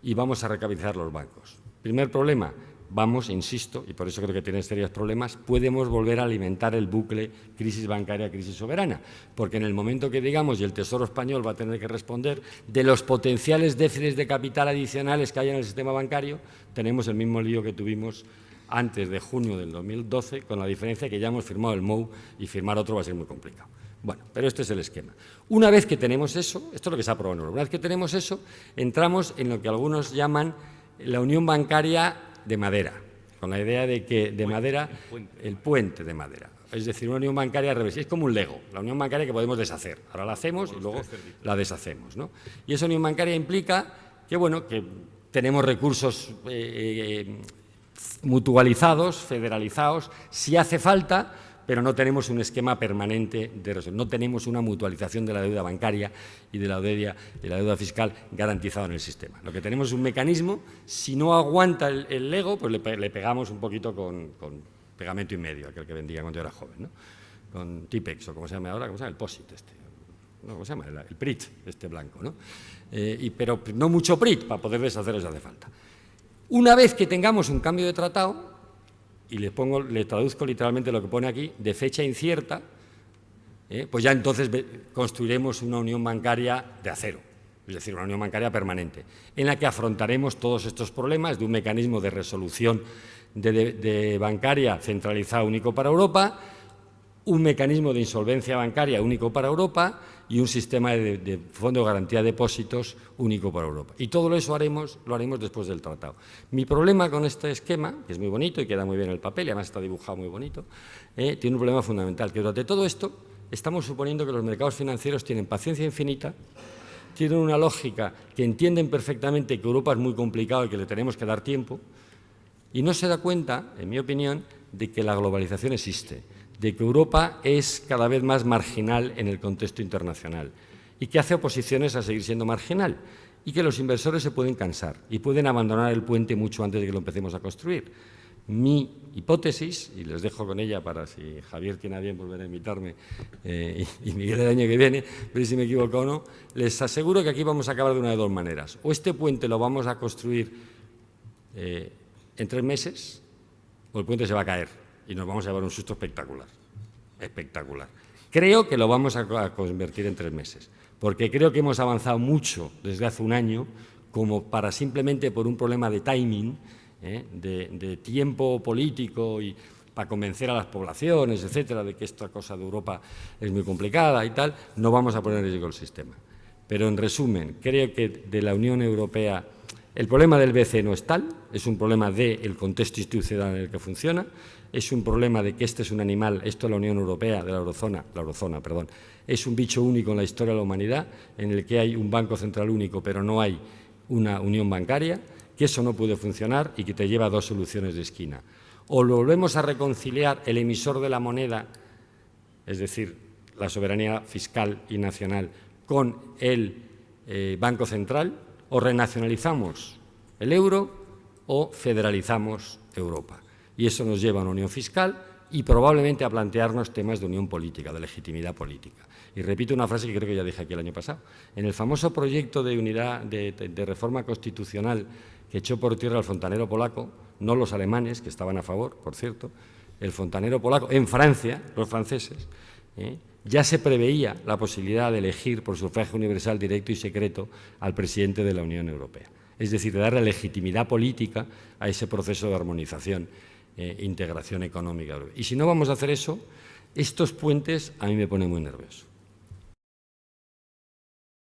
D: y vamos a recapitalizar los bancos. Primer problema, vamos, insisto, y por eso creo que tienen serios problemas, podemos volver a alimentar el bucle crisis bancaria, crisis soberana, porque en el momento que digamos, y el Tesoro español va a tener que responder, de los potenciales déficits de capital adicionales que hay en el sistema bancario, tenemos el mismo lío que tuvimos antes de junio del 2012, con la diferencia que ya hemos firmado el MOU y firmar otro va a ser muy complicado. Bueno, pero este es el esquema. Una vez que tenemos eso, esto es lo que se ha aprobado en Europa, una vez que tenemos eso, entramos en lo que algunos llaman la unión bancaria de madera, con la idea de que de madera, el puente de madera, es decir, una unión bancaria al revés, es como un Lego, la unión bancaria que podemos deshacer, ahora la hacemos y luego la deshacemos, ¿no? Y esa unión bancaria implica que, bueno, que tenemos recursos mutualizados, federalizados, si hace falta, pero no tenemos un esquema permanente de resolución, no tenemos una mutualización de la deuda bancaria y de la deuda fiscal garantizada en el sistema. Lo que tenemos es un mecanismo, si no aguanta el Lego, pues le pegamos un poquito con pegamento y medio, aquel que vendía cuando yo era joven, ¿no? Con Tipex, o como se llama ahora, ¿cómo se llama? El POSIT este, no, ¿cómo se llama? El PRIT, este blanco, ¿no? Pero no mucho PRIT, para poder deshacerlo si hace falta. Una vez que tengamos un cambio de tratado, y le traduzco literalmente lo que pone aquí, de fecha incierta, pues ya entonces construiremos una unión bancaria de acero, es decir, una unión bancaria permanente, en la que afrontaremos todos estos problemas de un mecanismo de resolución de bancaria centralizado único para Europa, un mecanismo de insolvencia bancaria único para Europa y un sistema de fondo de garantía de depósitos único para Europa. Y todo eso lo haremos después del tratado. Mi problema con este esquema, que es muy bonito y queda muy bien en el papel, y además está dibujado muy bonito, tiene un problema fundamental, que durante todo esto estamos suponiendo que los mercados financieros tienen paciencia infinita tienen una lógica que entienden perfectamente que Europa es muy complicado y que le tenemos que dar tiempo, y no se da cuenta, en mi opinión, de que la globalización existe, de que Europa es cada vez más marginal en el contexto internacional y que hace oposiciones a seguir siendo marginal y que los inversores se pueden cansar y pueden abandonar el puente mucho antes de que lo empecemos a construir. Mi hipótesis, y les dejo con ella para si Javier tiene a bien volver a invitarme y Miguel el año que viene, ver si me equivoco o no, les aseguro que aquí vamos a acabar de una de dos maneras. O este puente lo vamos a construir en 3 meses, o el puente se va a caer y nos vamos a llevar un susto espectacular. Espectacular. Creo que lo vamos a convertir en 3 meses, porque creo que hemos avanzado mucho desde hace un año como para simplemente por un problema de timing, de tiempo político y para convencer a las poblaciones, etcétera, de que esta cosa de Europa es muy complicada y tal, no vamos a poner en riesgo el sistema. Pero, en resumen, creo que de la Unión Europea el problema del BCE no es tal, es un problema del contexto institucional en el que funciona, es un problema de que este es un animal, esto es la Unión Europea, de la eurozona, es un bicho único en la historia de la humanidad, en el que hay un banco central único, pero no hay una unión bancaria, que eso no puede funcionar y que te lleva a 2 soluciones de esquina. O lo volvemos a reconciliar el emisor de la moneda, es decir, la soberanía fiscal y nacional, con el Banco Central, o renacionalizamos el euro o federalizamos Europa. Y eso nos lleva a una unión fiscal y probablemente a plantearnos temas de unión política, de legitimidad política. Y repito una frase que creo que ya dije aquí el año pasado. En el famoso proyecto de unidad de reforma constitucional que echó por tierra el fontanero polaco, no los alemanes, que estaban a favor, por cierto, el fontanero polaco, en Francia, los franceses, ya se preveía la posibilidad de elegir por sufragio universal directo y secreto al presidente de la Unión Europea. Es decir, de darle legitimidad política a ese proceso de armonización e integración económica. Y si no vamos a hacer eso, estos puentes a mí me ponen muy nervioso.